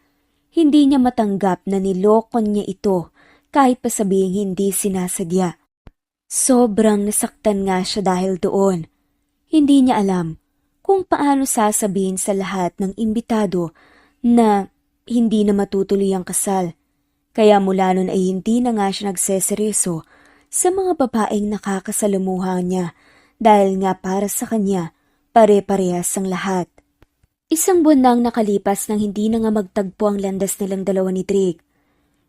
Hindi niya matanggap na nilokon niya ito kahit pa sabihing hindi sinasadya. Sobrang nasaktan nga siya dahil doon. Hindi niya alam kung paano sasabihin sa lahat ng imbitado na hindi na matutuloy ang kasal. Kaya mula nun ay hindi na nga siya nagseseryoso sa mga babaeng nakakasalamuha niya dahil nga para sa kanya pare-parehas ang lahat. Isang buwan nang nakalipas nang hindi na nga magtagpo ang landas nilang dalawa ni Drake.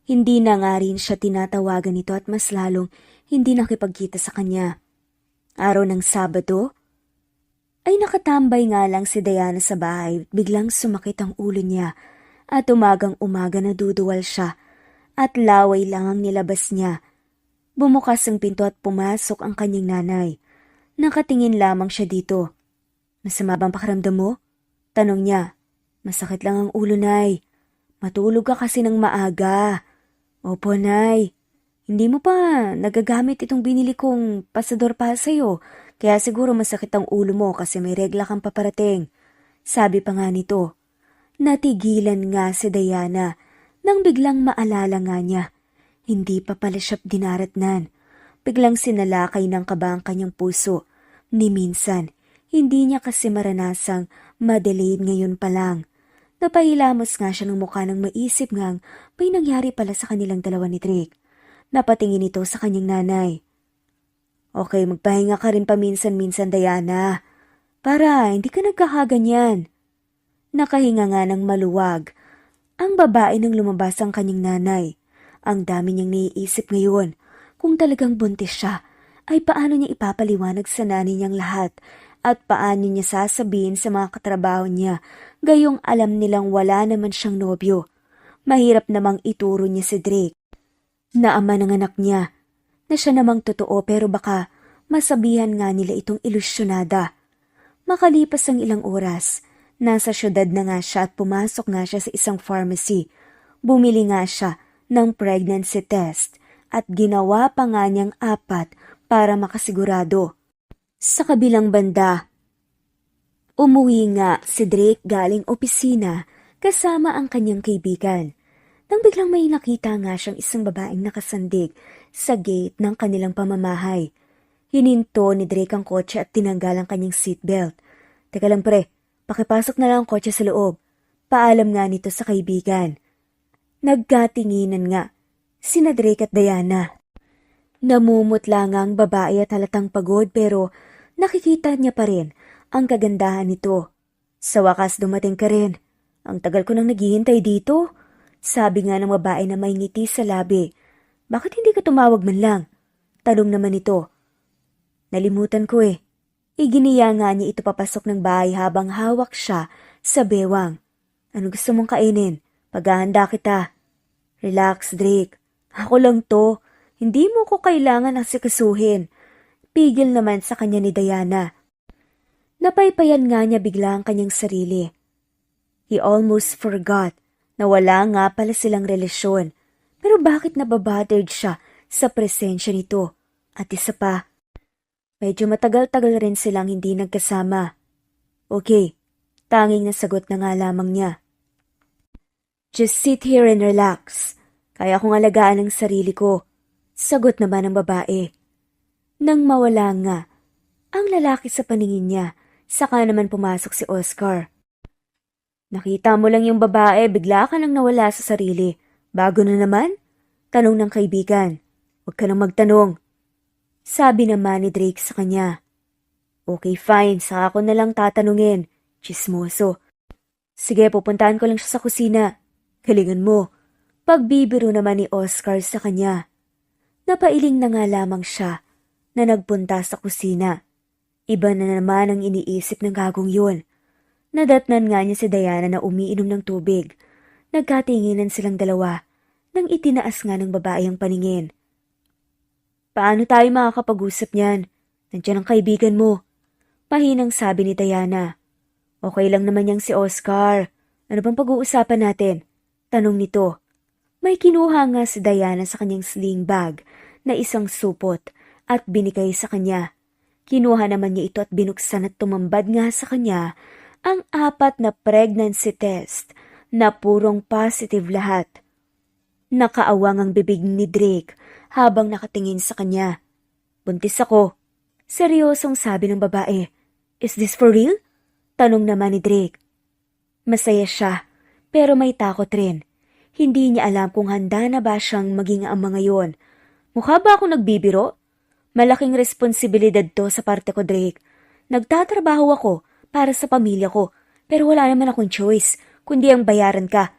Hindi na nga rin siya tinatawagan nito at mas lalong hindi nakipagkita sa kanya. Araw ng Sabado, ay nakatambay nga lang si Diana sa bahay at biglang sumakit ang ulo niya at umagang-umaga naduduwal siya at laway lang ang nilabas niya. Bumukas ang pinto at pumasok ang kanyang nanay. Nakatingin lamang siya dito. Masama bang pakiramdam mo? Tanong niya. Masakit lang ang ulo, Nay. Matulog ka kasi ng maaga. Opo, Nay. Hindi mo pa nagagamit itong binili kong pasador para sa'yo. Kaya siguro masakit ang ulo mo kasi may regla kang paparating. Sabi pa nga nito. Natigilan nga si Diana nang biglang maalala nga niya. Hindi pa pala siya dinaratnan. Biglang sinalakay ng kaba ang kanyang puso. Ni minsan, hindi niya kasi maranasang ma-delayed ngayon pa lang. Napahilamos nga siya ng mukha nang maisip ngang may nangyari pala sa kanilang dalawa ni Drake. Napatingin ito sa kanyang nanay. Okay, magpahinga ka rin paminsan-minsan, Diana. Para hindi ka nagkakaganyan. Nakahinga nga ng maluwag. Ang babae nang lumabas ang kanyang nanay. Ang dami niyang naiisip ngayon. Kung talagang buntis siya, ay paano niya ipapaliwanag sa nanay niyang lahat at paano niya sasabihin sa mga katrabaho niya gayong alam nilang wala naman siyang nobyo. Mahirap namang ituro niya si Drake na ama ng anak niya, na siya namang totoo pero baka masabihan nga nila itong ilusyonada. Makalipas ang ilang oras, nasa syudad na nga siya at pumasok nga siya sa isang pharmacy. Bumili nga siya ng pregnancy test at ginawa pa nga niyang 4 para makasigurado. Sa kabilang banda, umuwi nga si Drake galing opisina kasama ang kanyang kaibigan. Nang biglang may nakita nga siyang isang babaeng nakasandig sa gate ng kanilang pamamahay. Hininto ni Drake ang kotse at tinanggal ang kanyang seatbelt. Teka lang pre, pakipasok na lang ang kotse sa loob. Paalam nga nito sa kaibigan. Nagkatinginan nga sina Drake at Diana. Namumutla nga ang babae at halatang pagod pero nakikita niya pa rin ang kagandahan nito. Sa wakas dumating ka rin. Ang tagal ko nang naghihintay dito. Sabi nga ng babae na may ngiti sa labi. Bakit hindi ka tumawag man lang? Tanong naman ito. Nalimutan ko eh. Iginiya nga niya ito papasok ng bahay habang hawak siya sa bewang. Ano gusto mong kainin? Paghahanda kita. Relax, Drake. Ako lang to. Hindi mo ko kailangan asikasuhin. Pigil naman sa kanya ni Diana. Napaypayan nga niya bigla ang kanyang sarili. He almost forgot na wala nga pala silang relasyon. Pero bakit nababothered siya sa presensya nito? At isa pa, medyo matagal-tagal rin silang hindi nagkasama. Okay, tanging nasagot na nga lamang niya. Just sit here and relax. Kaya kong alagaan ang sarili ko. Sagot naman ng babae. Nang mawala nga, ang lalaki sa paningin niya, saka naman pumasok si Oscar. Nakita mo lang yung babae, bigla ka nang nawala sa sarili. Bago na naman? Tanong ng kaibigan. Huwag ka nang magtanong. Sabi naman ni Drake sa kanya. Okay, fine. Saka ako na lang tatanungin. Chismoso. Sige, pupuntahan ko lang siya sa kusina. Galingan mo. Pagbibiro naman ni Oscar sa kanya. Napailing na nga lamang siya na nagpunta sa kusina. Iba na naman ang iniisip ng gagong yun. Nadatnan nga niya si Diana na umiinom ng tubig. Nagkatinginan silang dalawa nang itinaas nga ng babae ang paningin. Paano tayo makakapag-usap niyan? Nandiyan ang kaibigan mo. Pahinang sabi ni Diana. Okay lang naman yang si Oscar. Ano bang pag-uusapan natin? Tanong nito. May kinuha nga si Diana sa kanyang sling bag na isang supot at binigay sa kanya. Kinuha naman niya ito at binuksan at tumambad nga sa kanya ang 4 na pregnancy test na purong positive lahat. Nakaawang ang bibig ni Drake habang nakatingin sa kanya. Buntis ako. Seryosong sabi ng babae. Is this for real? Tanong naman ni Drake. Masaya siya, pero may takot rin. Hindi niya alam kung handa na ba siyang maging ama ngayon. Mukha ba akong nagbibiro? Malaking responsibilidad to sa parte ko, Drake. Nagtatrabaho ako para sa pamilya ko, pero wala naman akong choice, kundi ang bayaran ka.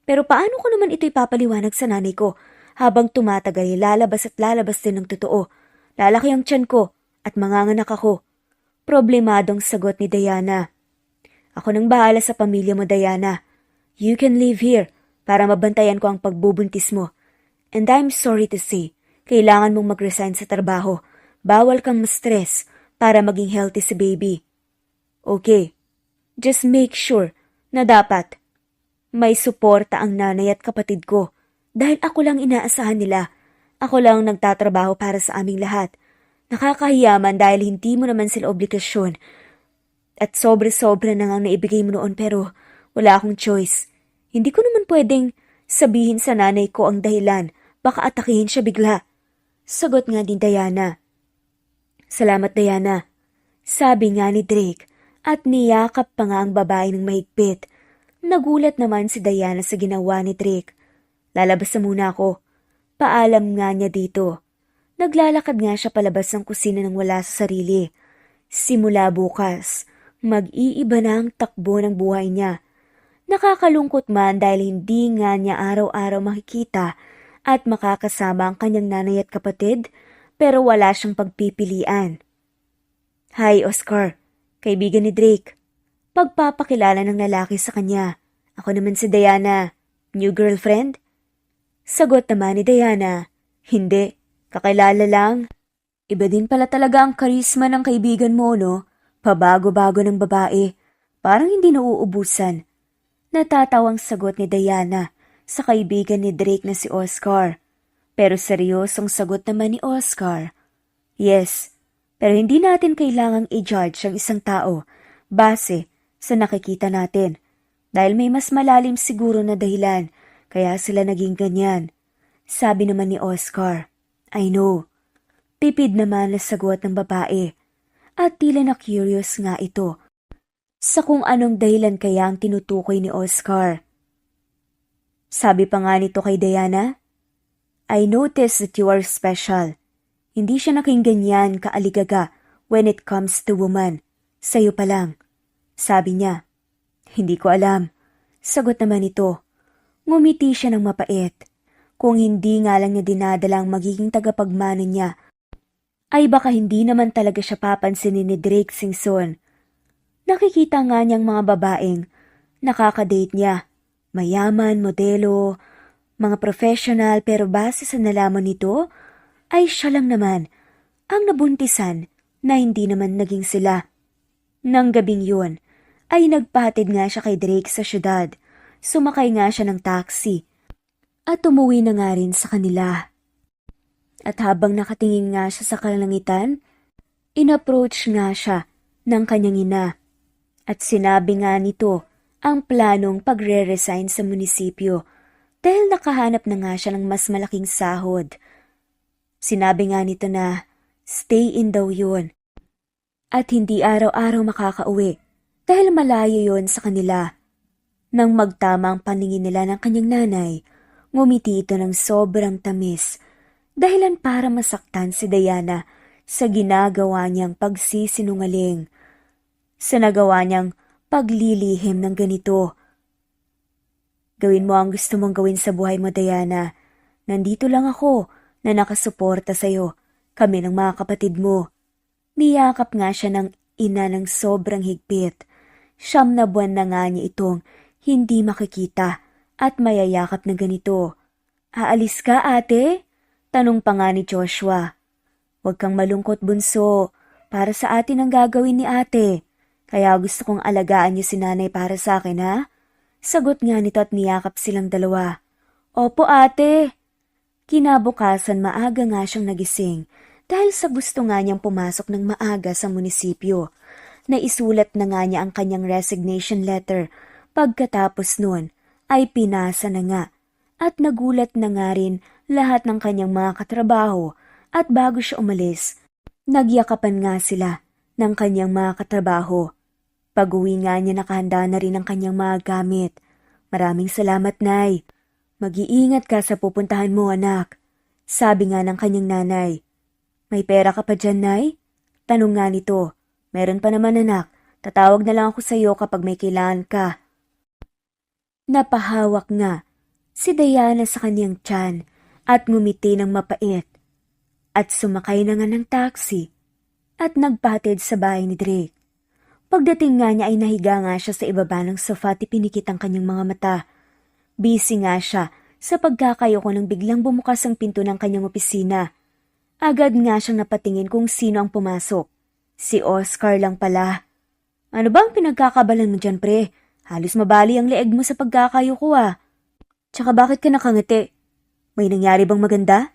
Pero paano ko naman ito ipapaliwanag sa nanay ko? Habang tumatagal, lalabas at lalabas din ng totoo. Lalaki ang tiyan ko at manganganak ako. Problemadong sagot ni Diana. Ako nang bahala sa pamilya mo, Diana. You can live here para mabantayan ko ang pagbubuntis mo. And I'm sorry to say, kailangan mong mag-resign sa trabaho. Bawal kang ma-stress para maging healthy si baby. Okay, just make sure na dapat may suporta ang nanay at kapatid ko dahil ako lang inaasahan nila. Ako lang nagtatrabaho para sa aming lahat. Nakakahiyaman dahil hindi mo naman sila obligasyon. At sobre-sobre na nga naibigay mo noon pero wala akong choice. Hindi ko naman pwedeng sabihin sa nanay ko ang dahilan. Baka atakihin siya bigla. Sagot nga din Diana. Salamat, Diana. Sabi nga ni Drake at niyakap pa nga ang babae ng mahigpit. Nagulat naman si Diana sa ginawa ni Drake. Lalabas na muna ako. Paalam nga niya dito. Naglalakad nga siya palabas ng kusina nang wala sa sarili. Simula bukas, mag-iiba na ang takbo ng buhay niya. Nakakalungkot man dahil hindi nga niya araw-araw makikita at makakasama ang kanyang nanay at kapatid, pero wala siyang pagpipilian. Hi, Oscar. Kaibigan ni Drake. Pagpapakilala ng lalaki sa kanya. Ako naman si Diana. New girlfriend? Sagot naman ni Diana. Hindi. Kakilala lang. Iba din pala talaga ang karisma ng kaibigan mo, no? Pabago-bago ng babae. Parang hindi nauubusan. Natatawang sagot ni Diana sa kaibigan ni Drake na si Oscar. Pero seryosong sagot naman ni Oscar. Yes, pero hindi natin kailangang i-judge ang isang tao base sa nakikita natin. Dahil may mas malalim siguro na dahilan kaya sila naging ganyan. Sabi naman ni Oscar. I know. Tipid naman na sagot ng babae. At tila na curious nga ito sa kung anong dahilan kaya ang tinutukoy ni Oscar. Sabi pa nga nito kay Diana, I noticed that you are special. Hindi siya naging ganyan kaaligaga when it comes to woman. Sa'yo pa lang. Sabi niya, hindi ko alam. Sagot naman ito. Ngumiti siya ng mapait. Kung hindi nga lang niya dinadala ang magiging tagapagmana niya, ay baka hindi naman talaga siya papansinin ni Drake Singson. Nakikita nga niyang mga babaeng nakakadate niya. Mayaman, modelo, mga professional pero base sa nalaman nito, ay siya lang naman ang nabuntisan na hindi naman naging sila. Nang gabing yun, ay nagpahatid nga siya kay Drake sa syudad. Sumakay nga siya ng taxi at umuwi na nga rin sa kanila. At habang nakatingin nga siya sa kalangitan, in-approach nga siya ng kanyang ina. At sinabi nga nito ang planong pagre-resign sa munisipyo dahil nakahanap na nga siya ng mas malaking sahod. Sinabi nga nito na stay in daw yun at hindi araw-araw makakauwi dahil malayo yun sa kanila. Nang magtama ang paningin nila ng kanyang nanay, ngumiti ito ng sobrang tamis, dahilan para masaktan si Diana sa ginagawa niyang pagsisinungaling, sa nagawa niyang paglilihim ng ganito. Gawin mo ang gusto mong gawin sa buhay mo, Diana. Nandito lang ako na nakasuporta sa'yo, kami ng mga kapatid mo. Niyakap nga siya ng ina ng sobrang higpit. 9 na buwan na nga niya itong hindi makikita at mayayakap na ganito. Aalis ka, ate? Tanong pa nga ni Joshua. Huwag kang malungkot, bunso. Para sa atin ang gagawin ni ate. Kaya gusto kong alagaan niyo si nanay para sa akin, ha? Sagot nga nito at niyakap silang dalawa. Opo, ate. Kinabukasan maaga nga siyang nagising dahil sa gusto nga niyang pumasok ng maaga sa munisipyo. Naisulat na nga niya ang kanyang resignation letter. Pagkatapos nun ay pinasa na nga at nagulat na nga rin lahat ng kanyang mga katrabaho at bago siya umalis, nagyakapan nga sila ng kanyang mga katrabaho. Pag-uwi nga niya nakahanda na rin ang kanyang mga gamit. Maraming salamat, Nay. Mag-iingat ka sa pupuntahan mo, anak. Sabi nga ng kanyang nanay. May pera ka pa dyan, Nay? Tanong nga nito. Meron pa naman, anak. Tatawag na lang ako sa iyo kapag may kailangan ka. Napahawak nga si Diana sa kanyang tiyan at ngumiti ng mapait. At sumakay na nga ng taxi at nagpatid sa bahay ni Drake. Pagdating nga niya ay nahiga nga siya sa ibaba ng sofa at pinikit ang kanyang mga mata. Busy nga siya sa pagkakayoko nang biglang bumukas ang pinto ng kanyang opisina. Agad nga siyang napatingin kung sino ang pumasok. Si Oscar lang pala. Ano bang pinagkakabalan mo dyan, pre? Halos mabali ang leeg mo sa pagkakayoko ah. Tsaka bakit ka nakangiti? May nangyari bang maganda?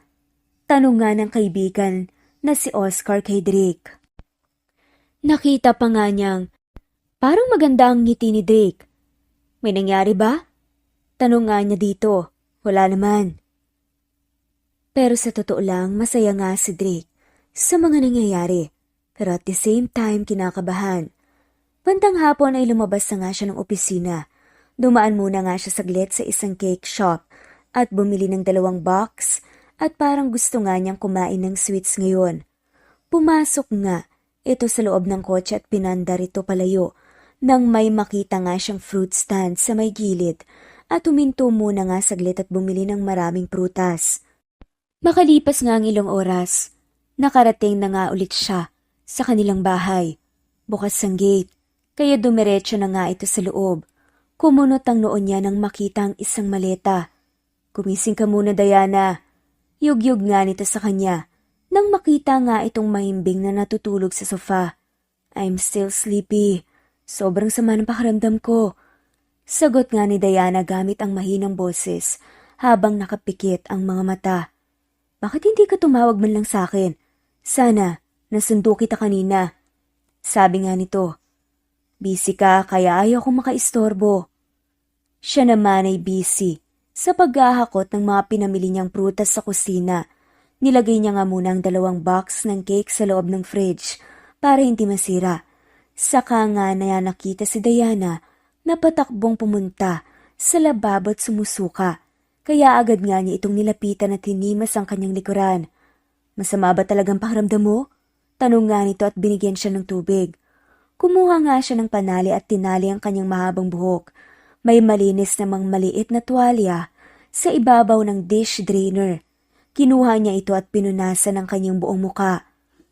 Tanong nga ng kaibigan na si Oscar kay Drake. Nakita pa nga niyang parang maganda ang ngiti ni Drake. May nangyari ba? Tanong nga niya dito. Wala naman. Pero sa totoo lang, masaya nga si Drake sa mga nangyayari. Pero at the same time, kinakabahan. Bandang hapon ay lumabas na nga siya ng opisina. Dumaan muna nga siya saglit sa isang cake shop at bumili ng 2 box at parang gusto nga niyang kumain ng sweets ngayon. Pumasok nga ito sa loob ng kotse at pinandar ito palayo nang may makita nga siyang fruit stand sa may gilid at huminto muna nga saglit at bumili ng maraming prutas. Makalipas nga ang ilang oras, nakarating na nga ulit siya sa kanilang bahay. Bukas ang gate, kaya dumiretso na nga ito sa loob. Kumunot ang noon niya nang makita ang isang maleta. Gumising ka muna, Diana. Yugyug nga nito sa kanya. Nang makita nga itong mahimbing na natutulog sa sofa. I'm still sleepy. Sobrang sama ng pakiramdam ko. Sagot nga ni Diana gamit ang mahinang boses habang nakapikit ang mga mata. Bakit hindi ka tumawag man lang sa akin? Sana, nasundo kita kanina. Sabi nga nito. Busy ka kaya ayaw kong makaistorbo. Siya naman ay busy sa paghahakot ng mga pinamili niyang prutas sa kusina. Nilagay niya nga muna ang 2 box ng cake sa loob ng fridge para hindi masira. Saka nga na nakita si Diana na patakbong pumunta sa lababo at sumusuka. Kaya agad nga niya itong nilapitan at hinimas ang kanyang likuran. Masama ba talagang pakiramdam mo? Tanong nga nito at binigyan siya ng tubig. Kumuha nga siya ng panali at tinali ang kanyang mahabang buhok. May malinis namang maliit na tuwalya sa ibabaw ng dish drainer. Kinuha niya ito at pinunasan ang kanyang buong muka.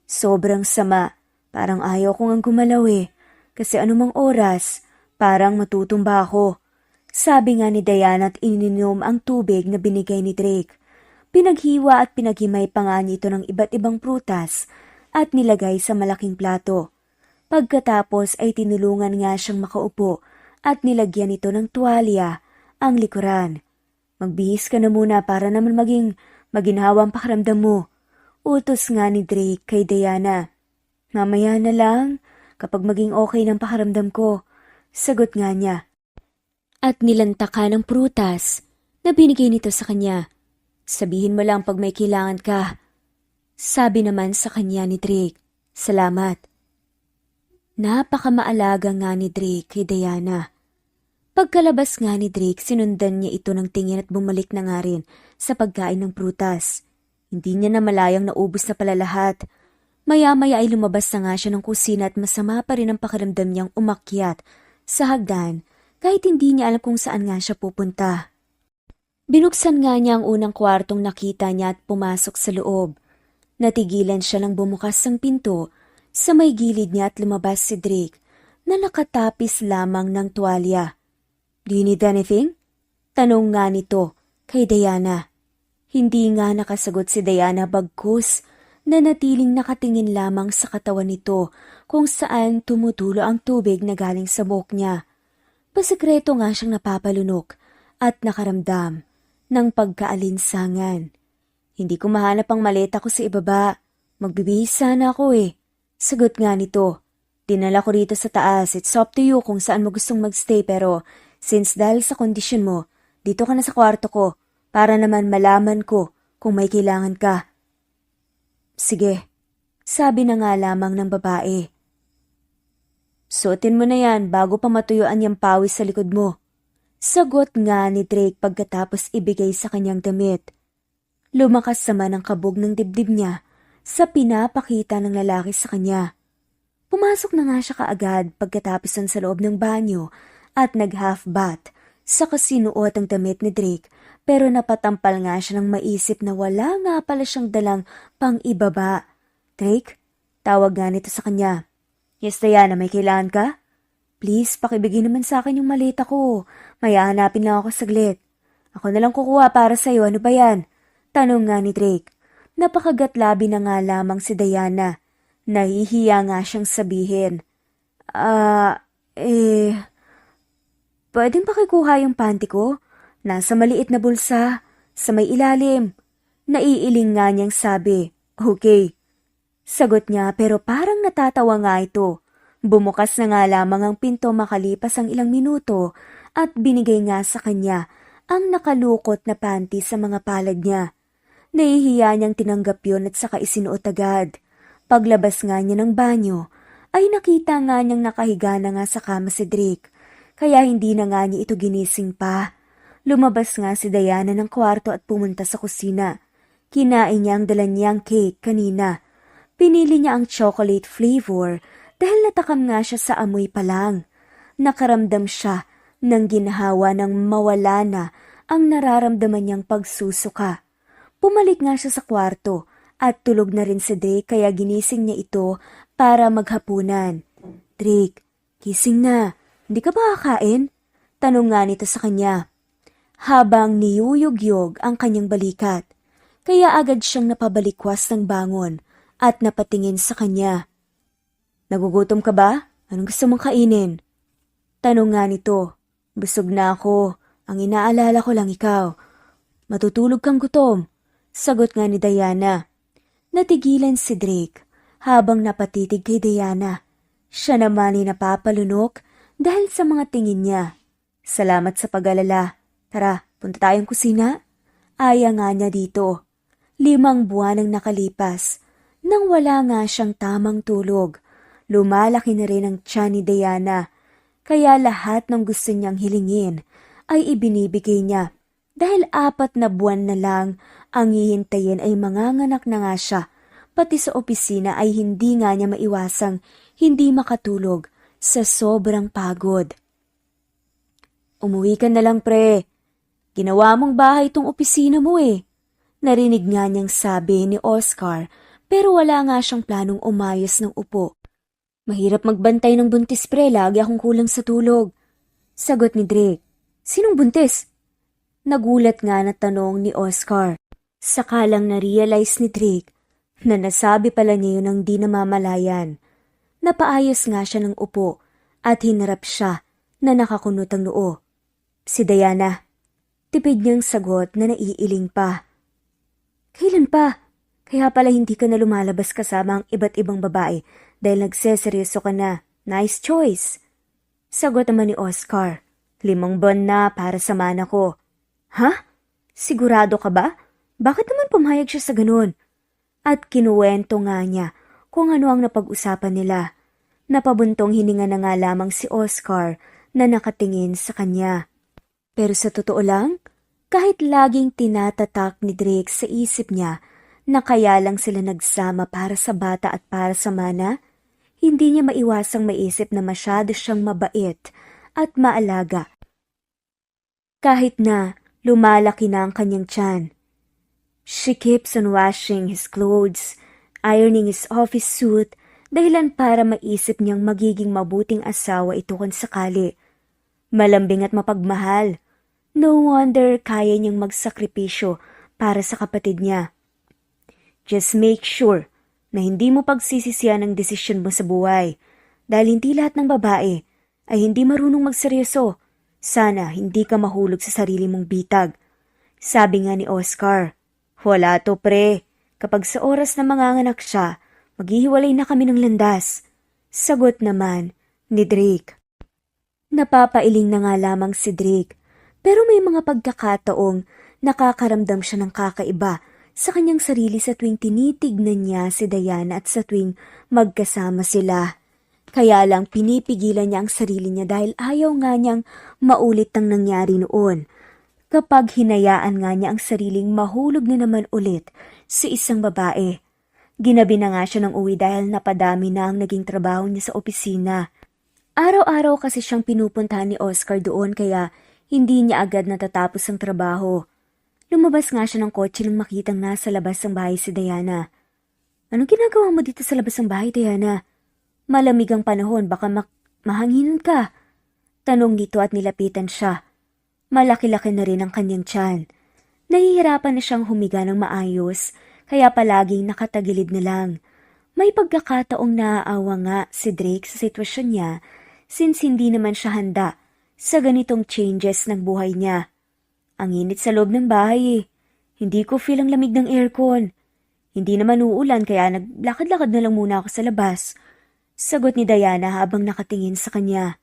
Sobrang sama, parang ayaw kong ang gumalaw kasi anumang oras, parang matutumba ako. Sabi nga ni Diana at ininom ang tubig na binigay ni Drake. Pinaghiwa at pinaghimay pa nga niya ito ng iba't ibang prutas at nilagay sa malaking plato. Pagkatapos ay tinulungan nga siyang makaupo at nilagyan ito ng tuwalya ang likuran. Magbihis ka na muna para naman maging maginhawa ang pakiramdam mo. Utos nga ni Drake kay Diana. Mamaya na lang kapag maging okay ng pakiramdam ko. Sagot nga niya. At nilantakan ng prutas na binigay nito sa kanya. Sabihin mo lang pag may kailangan ka. Sabi naman sa kanya ni Drake. Salamat. Napakamaalaga nga ni Drake kay Diana. Pagkalabas nga ni Drake, sinundan niya ito ng tingin at bumalik na nga rin sa pagkain ng prutas. Hindi niya na malayang naubos na pala lahat. Maya-maya ay lumabas na nga siya ng kusina at masama pa rin ang pakiramdam niyang umakyat sa hagdan kahit hindi niya alam kung saan nga siya pupunta. Binuksan nga niya ang unang kwartong nakita niya at pumasok sa loob. Natigilan siya nang bumukas ang pinto sa may gilid niya at lumabas si Drake na nakatapis lamang ng tuwalya. "Do you need anything?" Tanong nga nito kay Diana. Hindi nga nakasagot si Diana bagkus na natiling nakatingin lamang sa katawan nito kung saan tumutulo ang tubig na galing sa buhok niya. Pasikreto nga siyang napapalunok at nakaramdam ng pagkaalinsangan. "Hindi ko mahanap ang maleta ko sa ibaba. Magbibihis sana ako eh." Sagot nga nito. "Dinala ko rito sa taas. It's up to you kung saan mo gustong magstay pero since dahil sa kondisyon mo, dito ka na sa kwarto ko para naman malaman ko kung may kailangan ka." "Sige," sabi na nga lamang ng babae. "Suotin mo na yan bago pa matuyuan yung pawis sa likod mo." Sagot nga ni Drake pagkatapos ibigay sa kanyang damit. Lumakas naman ang kabog ng dibdib niya sa pinapakita ng lalaki sa kanya. Pumasok na nga siya kaagad pagkatapos sa loob ng banyo at nag-half bath sa kasinuot ang damit ni Drake pero napatampal nga siya ng maisip na wala nga pala siyang dalang pang-ibaba. "Drake?" Tawag nga nito sa kanya. "Yes, Diana, may kailangan ka?" "Please, pakibigay naman sa akin yung maleta ko. May hahanapin lang ako saglit." "Ako na lang kukuha para sa'yo, ano ba yan?" Tanong nga ni Drake. Napakagatlabi na nga lamang si Diana. Nahihiya nga siyang sabihin. Pwedeng pakikuha yung panty ko? Nasa maliit na bulsa, sa may ilalim." Naiiling nga niyang sabi. "Okay." Sagot niya pero parang natatawa nga ito. Bumukas na nga lamang ang pinto makalipas ang ilang minuto at binigay nga sa kanya ang nakalukot na panty sa mga palad niya. Nahihiya niyang tinanggap yun at saka isinuot agad. Paglabas nga niya ng banyo, ay nakita nga niyang nakahiga na nga sa kama si Drake, kaya hindi na nga niya ito ginising pa. Lumabas nga si Diana ng kwarto at pumunta sa kusina. Kinain niya ang dala niyang cake kanina. Pinili niya ang chocolate flavor dahil natakam nga siya sa amoy pa lang. Nakaramdam siya ng ginhawa ng mawala na ang nararamdaman niyang pagsusuka. Pumalik nga siya sa kwarto at tulog na rin si Drake kaya ginising niya ito para maghapunan. "Drake, gising na. Hindi ka ba kakain?" Tanong nga nito sa kanya. Habang niyuyugyog ang kanyang balikat, kaya agad siyang napabalikwas ng bangon at napatingin sa kanya. "Nagugutom ka ba? Anong gusto mong kainin?" Tanong nga nito. "Busog na ako. Ang inaalala ko lang ikaw." "Matutulog kang gutom." Sagot nga ni Diana. Natigilan si Drake habang napatitig kay Diana. Siya naman ay napapalunok dahil sa mga tingin niya. "Salamat sa pag-alala. Tara, punta tayong kusina." Aya nga niya dito. 5 buwan ang nakalipas. Nang wala nga siyang tamang tulog, lumalaki na rin ang tiyan ni Diana. Kaya lahat ng gusto niyang hilingin ay ibinibigay niya. Dahil 4 na buwan na lang ang hihintayin ay manganganak na nga siya. Pati sa opisina ay hindi nga niya maiwasang hindi makatulog sa sobrang pagod. "Umuwi ka na lang, pre. Ginawa mong bahay itong opisina mo eh." Narinig nga niyang sabi ni Oscar pero wala nga siyang planong umayos ng upo. "Mahirap magbantay ng buntis, pre. Lagi akong kulang sa tulog." Sagot ni Drake. "Sinong buntis?" Nagulat nga na tanong ni Oscar. Saka lang na-realize ni Drake na nasabi pala niya yun ang di namamalayan. Napaayos nga siya ng upo at hinarap siya na nakakunot ang noo. "Si Diana." Tipid niyang sagot na naiiling pa. "Kailan pa? Kaya pala hindi ka na lumalabas kasama ang iba't ibang babae dahil nagseseryoso ka na. Nice choice." Sagot naman ni Oscar. 5 buwan na para samahan ako." "Ha? Sigurado ka ba? Bakit naman pumayag siya sa ganun?" At kinuwento nga niya kung ano ang napag-usapan nila. Napabuntong hininga na nga lamang si Oscar na nakatingin sa kanya. Pero sa totoo lang, kahit laging tinatatak ni Drake sa isip niya na kaya lang sila nagsama para sa bata at para sa mana, hindi niya maiwasang maisip na masyado siyang mabait at maalaga. Kahit na lumalaki na ang kanyang tiyan. She keeps on washing his clothes, ironing his office suit, dahilan para maisip niyang magiging mabuting asawa ito kung sakali. Malambing at mapagmahal. No wonder kaya niyang magsakripisyo para sa kapatid niya. Just make sure na hindi mo pagsisisihan ang desisyon mo sa buhay dahil hindi lahat ng babae ay hindi marunong magseryoso. Sana hindi ka mahulog sa sarili mong bitag. Sabi nga ni Oscar, wala to pre. Kapag sa oras na manganganak siya, maghihiwalay na kami ng landas. Sagot naman ni Drake. Napapailing na nga lamang si Drake, pero may mga pagkakataong nakakaramdam siya ng kakaiba sa kanyang sarili sa tuwing tinitignan niya si Diana at sa tuwing magkasama sila. Kaya lang pinipigilan niya ang sarili niya dahil ayaw nga niyang maulit ang nangyari noon. Kapag hinayaan nga niya ang sariling mahulog na naman ulit sa isang babae. Ginabi na nga siya ng uwi dahil napadami na ang naging trabaho niya sa opisina. Araw-araw kasi siyang pinupuntahan ni Oscar doon kaya hindi niya agad natatapos ang trabaho. Lumabas nga siya ng kotse nang makitang nasa labas ng bahay si Diana. Anong ginagawa mo dito sa labas ng bahay, Diana? Malamig ang panahon, baka mahanginan ka. Tanong nito at nilapitan siya. Malaki-laki na rin ang kanyang tiyan. Nahihirapan na siyang humiga ng maayos, kaya palaging nakatagilid na lang. May pagkakataong naaawa nga si Drake sa sitwasyon niya since hindi naman siya handa sa ganitong changes ng buhay niya. Ang init sa loob ng bahay eh. Hindi ko feel ang lamig ng aircon. Hindi naman uulan kaya naglakad-lakad na lang muna ako sa labas. Sagot ni Diana habang nakatingin sa kanya.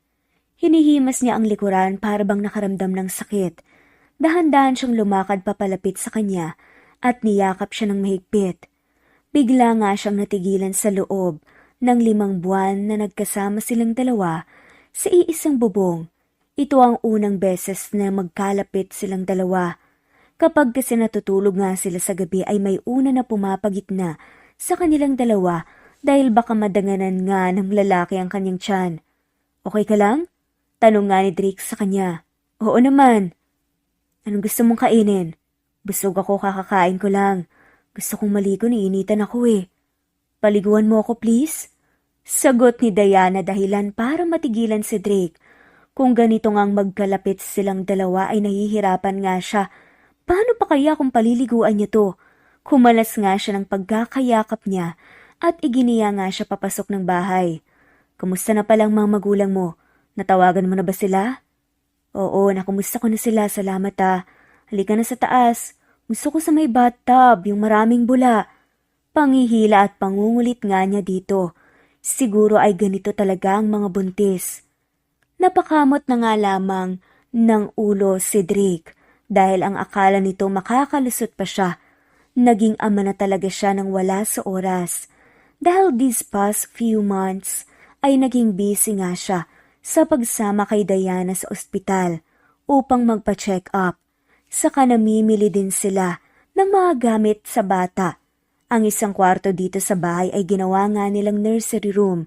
Hinihimas niya ang likuran para bang nakaramdam ng sakit. Dahan-dahan siyang lumakad papalapit sa kanya at niyakap siya ng mahigpit. Bigla nga siyang natigilan sa loob ng 5 buwan na nagkasama silang dalawa sa iisang bubong. Ito ang unang beses na magkalapit silang dalawa. Kapag kasi natutulog nga sila sa gabi ay may una na pumapagitna sa kanilang dalawa dahil baka madanganan nga ng lalaki ang kanyang tiyan. Okay ka lang? Tanong nga ni Drake sa kanya. Oo naman. Anong gusto mong kainin? Busog ako, kakakain ko lang. Gusto kong maligo, naiinitan ako eh. Paliguan mo ako please? Sagot ni Diana dahilan para matigilan si Drake. Kung ganito ngang magkalapit silang dalawa ay nahihirapan nga siya. Paano pa kaya kung paliliguan niya to? Kumalas nga siya ng pagkakayakap niya at iginiya nga siya papasok ng bahay. Kumusta na palang mga magulang mo? Natawagan mo na ba sila? Oo, nakumusta ko na sila, salamat ah. Halika na sa taas. Gusto ko sa may bathtub, yung maraming bula. Pangihila at pangungulit nga niya dito. Siguro ay ganito talaga ang mga buntis. Napakamot na nga lamang ng ulo si Drake dahil ang akala nito makakalusot pa siya. Naging ama na talaga siya nang wala sa oras. Dahil these past few months ay naging busy nga siya sa pagsama kay Diana sa ospital upang magpa-check up. Saka namimili din sila ng mga gamit sa bata. Ang isang kwarto dito sa bahay ay ginawa nga nilang nursery room.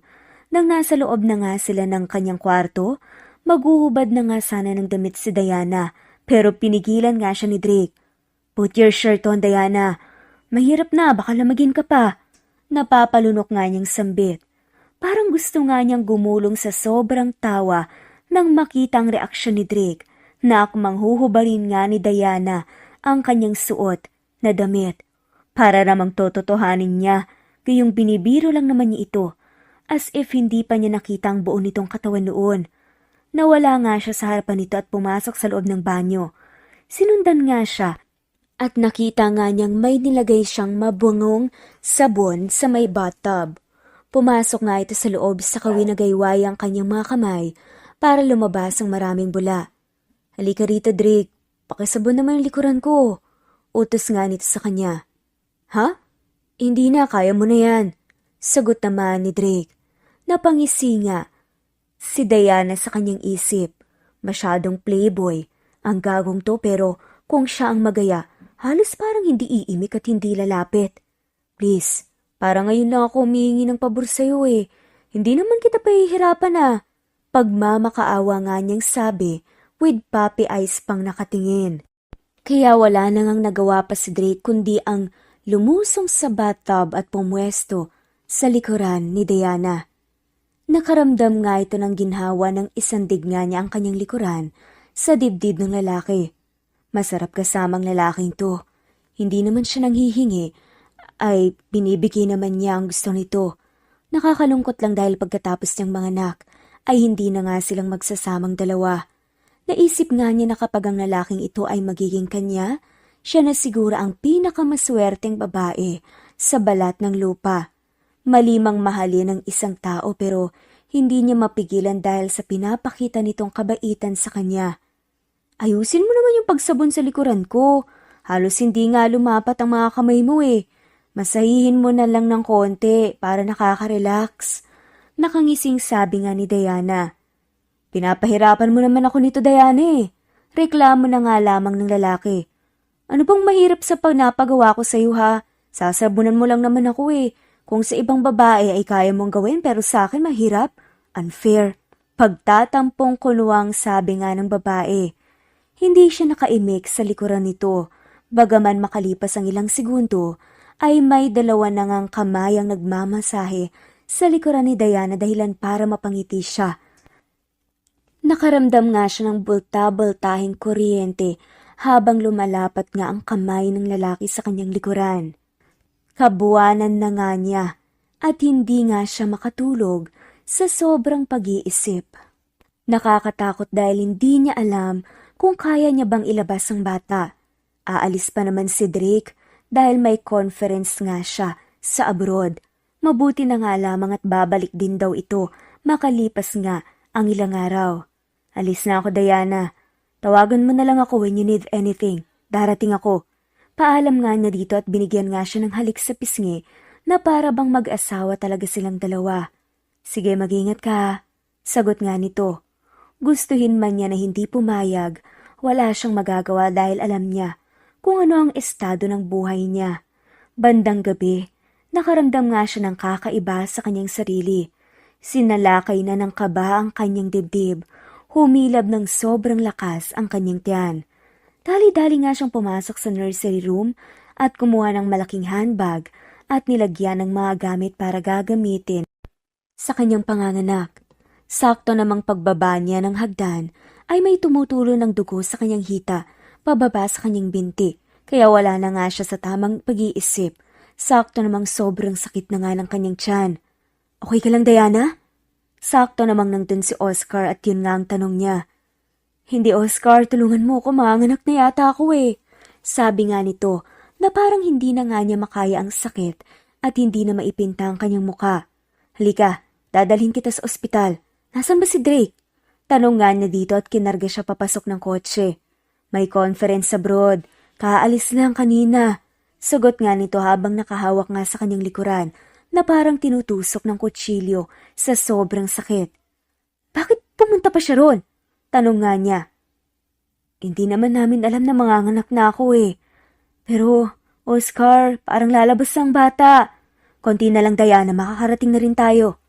Nang nasa loob na nga sila ng kanyang kwarto, maghuhubad na nga sana ng damit si Diana, pero pinigilan nga siya ni Drake. Put your shirt on, Diana. Mahirap na, baka lamagin ka pa. Napapalunok nga niyang sambit. Parang gusto nga niyang gumulong sa sobrang tawa nang makita ang reaksyon ni Drake na akmang huhubarin nga ni Diana ang kanyang suot na damit. Para namang tototohanin niya, gayong binibiro lang naman niya ito. As if hindi pa niya nakita ang buo nitong katawan noon. Nawala nga siya sa harapan nito at pumasok sa loob ng banyo. Sinundan nga siya at nakita nga niyang may nilagay siyang mabungong sabon sa may bathtub. Pumasok nga ito sa loob sa kawinagayway ang kanyang mga kamay para lumabas ang maraming bula. Halika rito, Drake. Pakisabon naman ang likuran ko. Utos nga nito sa kanya. Ha? Hindi na, kaya mo na yan. Sagot naman ni Drake. Napangisi nga. Si Diana sa kanyang isip, masyadong playboy. Ang gagong to pero kung siya ang magaya, halos parang hindi iimik at hindi lalapit. Please, parang ngayon lang ako humihingi ng pabor sa'yo eh. Hindi naman kita pahihirapan ah. Pagmamakaawa nga niyang sabi, with puppy eyes pang nakatingin. Kaya wala na ngang nagawa pa si Drake kundi ang lumusong sa bathtub at pumwesto sa likuran ni Diana. Nakaramdam nga ito ng ginhawa ng isandig nga niya ang kanyang likuran sa dibdib ng lalaki. Masarap kasamang lalaking to. Hindi naman siya nanghihingi, ay binibigay naman niya ang gusto nito. Nakakalungkot lang dahil pagkatapos niyang manganak, ay hindi na nga silang magsasamang dalawa. Naisip nga niya na kapag ang lalaking ito ay magiging kanya, siya na siguro ang pinakamaswerteng babae sa balat ng lupa. Malimang mahalin ng isang tao pero hindi niya mapigilan dahil sa pinapakita nitong kabaitan sa kanya. Ayusin mo naman yung pagsabon sa likuran ko. Halos hindi nga lumapat ang mga kamay mo eh. Masahihin mo na lang ng konti para nakaka-relax. Nakangising sabi nga ni Diana. Pinapahirapan mo naman ako nito, Diana eh. Reklamo na nga lamang ng lalaki. Ano bang mahirap sa pagpagawa ko sa'yo ha? Sasabunan mo lang naman ako eh. Kung sa ibang babae ay kaya mong gawin pero sa akin mahirap. Unfair. Pagtatampong kuluwang sabi nga ng babae. Hindi siya nakaimik sa likuran nito. Bagaman makalipas ang ilang segundo, ay may dalawa na ngang kamay ang nagmamasahe sa likuran ni Diana dahilan para mapangiti siya. Nakaramdam nga siya ng bulta-bultahing kuryente habang lumalapat nga ang kamay ng lalaki sa kanyang likuran. Kabuwanan na nga niya at hindi nga siya makatulog sa sobrang pag-iisip. Nakakatakot dahil hindi niya alam kung kaya niya bang ilabas ang bata. Aalis pa naman si Drake dahil may conference nga siya sa abroad. Mabuti na nga lamang at babalik din daw ito makalipas nga ang ilang araw. Alis na ako, Diana. Tawagan mo na lang ako when you need anything. Darating ako. Paalam nga niya dito at binigyan nga siya ng halik sa pisngi na para bang mag-asawa talaga silang dalawa. Sige, mag-ingat ka. Sagot nga nito. Gustuhin man niya na hindi pumayag, wala siyang magagawa dahil alam niya kung ano ang estado ng buhay niya. Bandang gabi, nakaramdam nga siya ng kakaiba sa kanyang sarili. Sinalakay na ng kaba ang kanyang dibdib. Humilab ng sobrang lakas ang kanyang tiyan. Dali-dali nga siyang pumasok sa nursery room at kumuha ng malaking handbag at nilagyan ng mga gamit para gagamitin sa kanyang panganganak. Sakto namang pagbaba niya ng hagdan ay may tumutulo ng dugo sa kanyang hita pababa sa kanyang binti kaya wala na nga siya sa tamang pag-iisip. Sakto namang sobrang sakit na nga ng kanyang tiyan. Okay ka lang, Diana? Sakto namang nandun si Oscar at yun nga ang tanong niya. Hindi, Oscar, tulungan mo ako, manganak na yata ako eh. Sabi nga nito na parang hindi na nga niya makaya ang sakit at hindi na maipinta ang kanyang muka. Halika, dadalhin kita sa ospital. Nasaan ba si Drake? Tanong nga niya dito at kinarga siya papasok ng kotse. May conference abroad. Kaalis lang kanina. Sagot nga nito habang nakahawak nga sa kanyang likuran na parang tinutusok ng kutsilyo sa sobrang sakit. Bakit pumunta pa siya ron? Tanong nga niya. Hindi naman namin alam na manganganak na ako eh. Pero, Oscar, parang lalabas ang bata. Konti na lang, Diana, makakarating na rin tayo.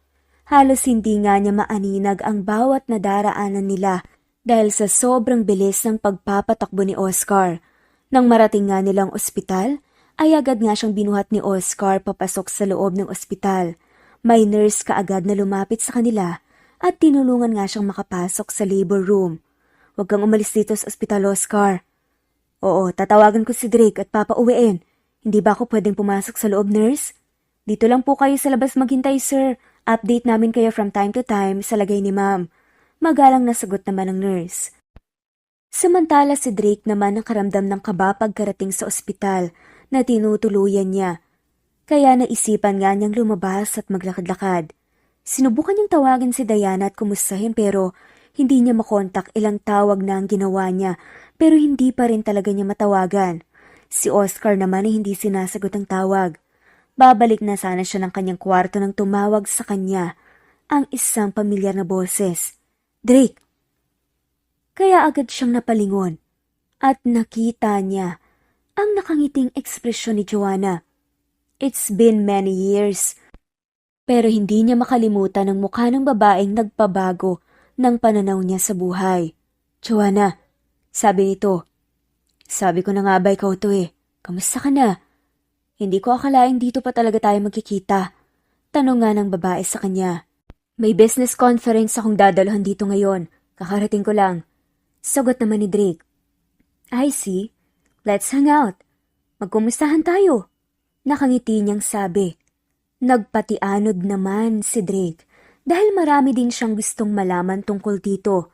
Halos hindi nga niya maaninag ang bawat nadaraanan nila dahil sa sobrang bilis ng pagpapatakbo ni Oscar. Nang marating nga nilang ospital, ay agad nga siyang binuhat ni Oscar papasok sa loob ng ospital. May nurse kaagad na lumapit sa kanila at tinulungan nga siyang makapasok sa labor room. Huwag kang umalis dito sa ospital, Oscar. Oo, tatawagan ko si Drake at papauwiin. Hindi ba ako pwedeng pumasok sa loob, nurse? Dito lang po kayo sa labas maghintay, sir. Update namin kayo from time to time sa lagay ni ma'am. Magalang na sagot naman ng nurse. Samantala si Drake naman nakaramdam ng kaba pagkarating sa ospital na tinutuluyan niya. Kaya naisipan nga niyang lumabas at maglakad-lakad. Sinubukan niyang tawagin si Diana at kumustahin pero hindi niya makontak. Ilang tawag na ang ginawa niya pero hindi pa rin talaga niya matawagan. Si Oscar naman ay hindi sinasagot ang tawag. Babalik na sana siya ng kanyang kwarto nang tumawag sa kanya. ang isang pamilyar na boses. "Drake!" Kaya agad siyang napalingon at nakita niya ang nakangiting ekspresyon ni Joanna. It's been many years, pero hindi niya makalimutan ang mukha ng babaeng nagpabago ng pananaw niya sa buhay. "Joanna," sabi nito. "Sabi ko na nga ba ikaw to eh. Kamusta ka na?" "Hindi ko akalaing dito pa talaga tayo magkikita." Tanong nga ng babae sa kanya. "May business conference akong dadalhan dito ngayon. Kakarating ko lang." Sagot naman ni Drake. "I see. Let's hang out. Magkumustahan tayo." Nakangiti niyang sabi. Nagpatianod naman si Drake dahil marami din siyang gustong malaman tungkol dito.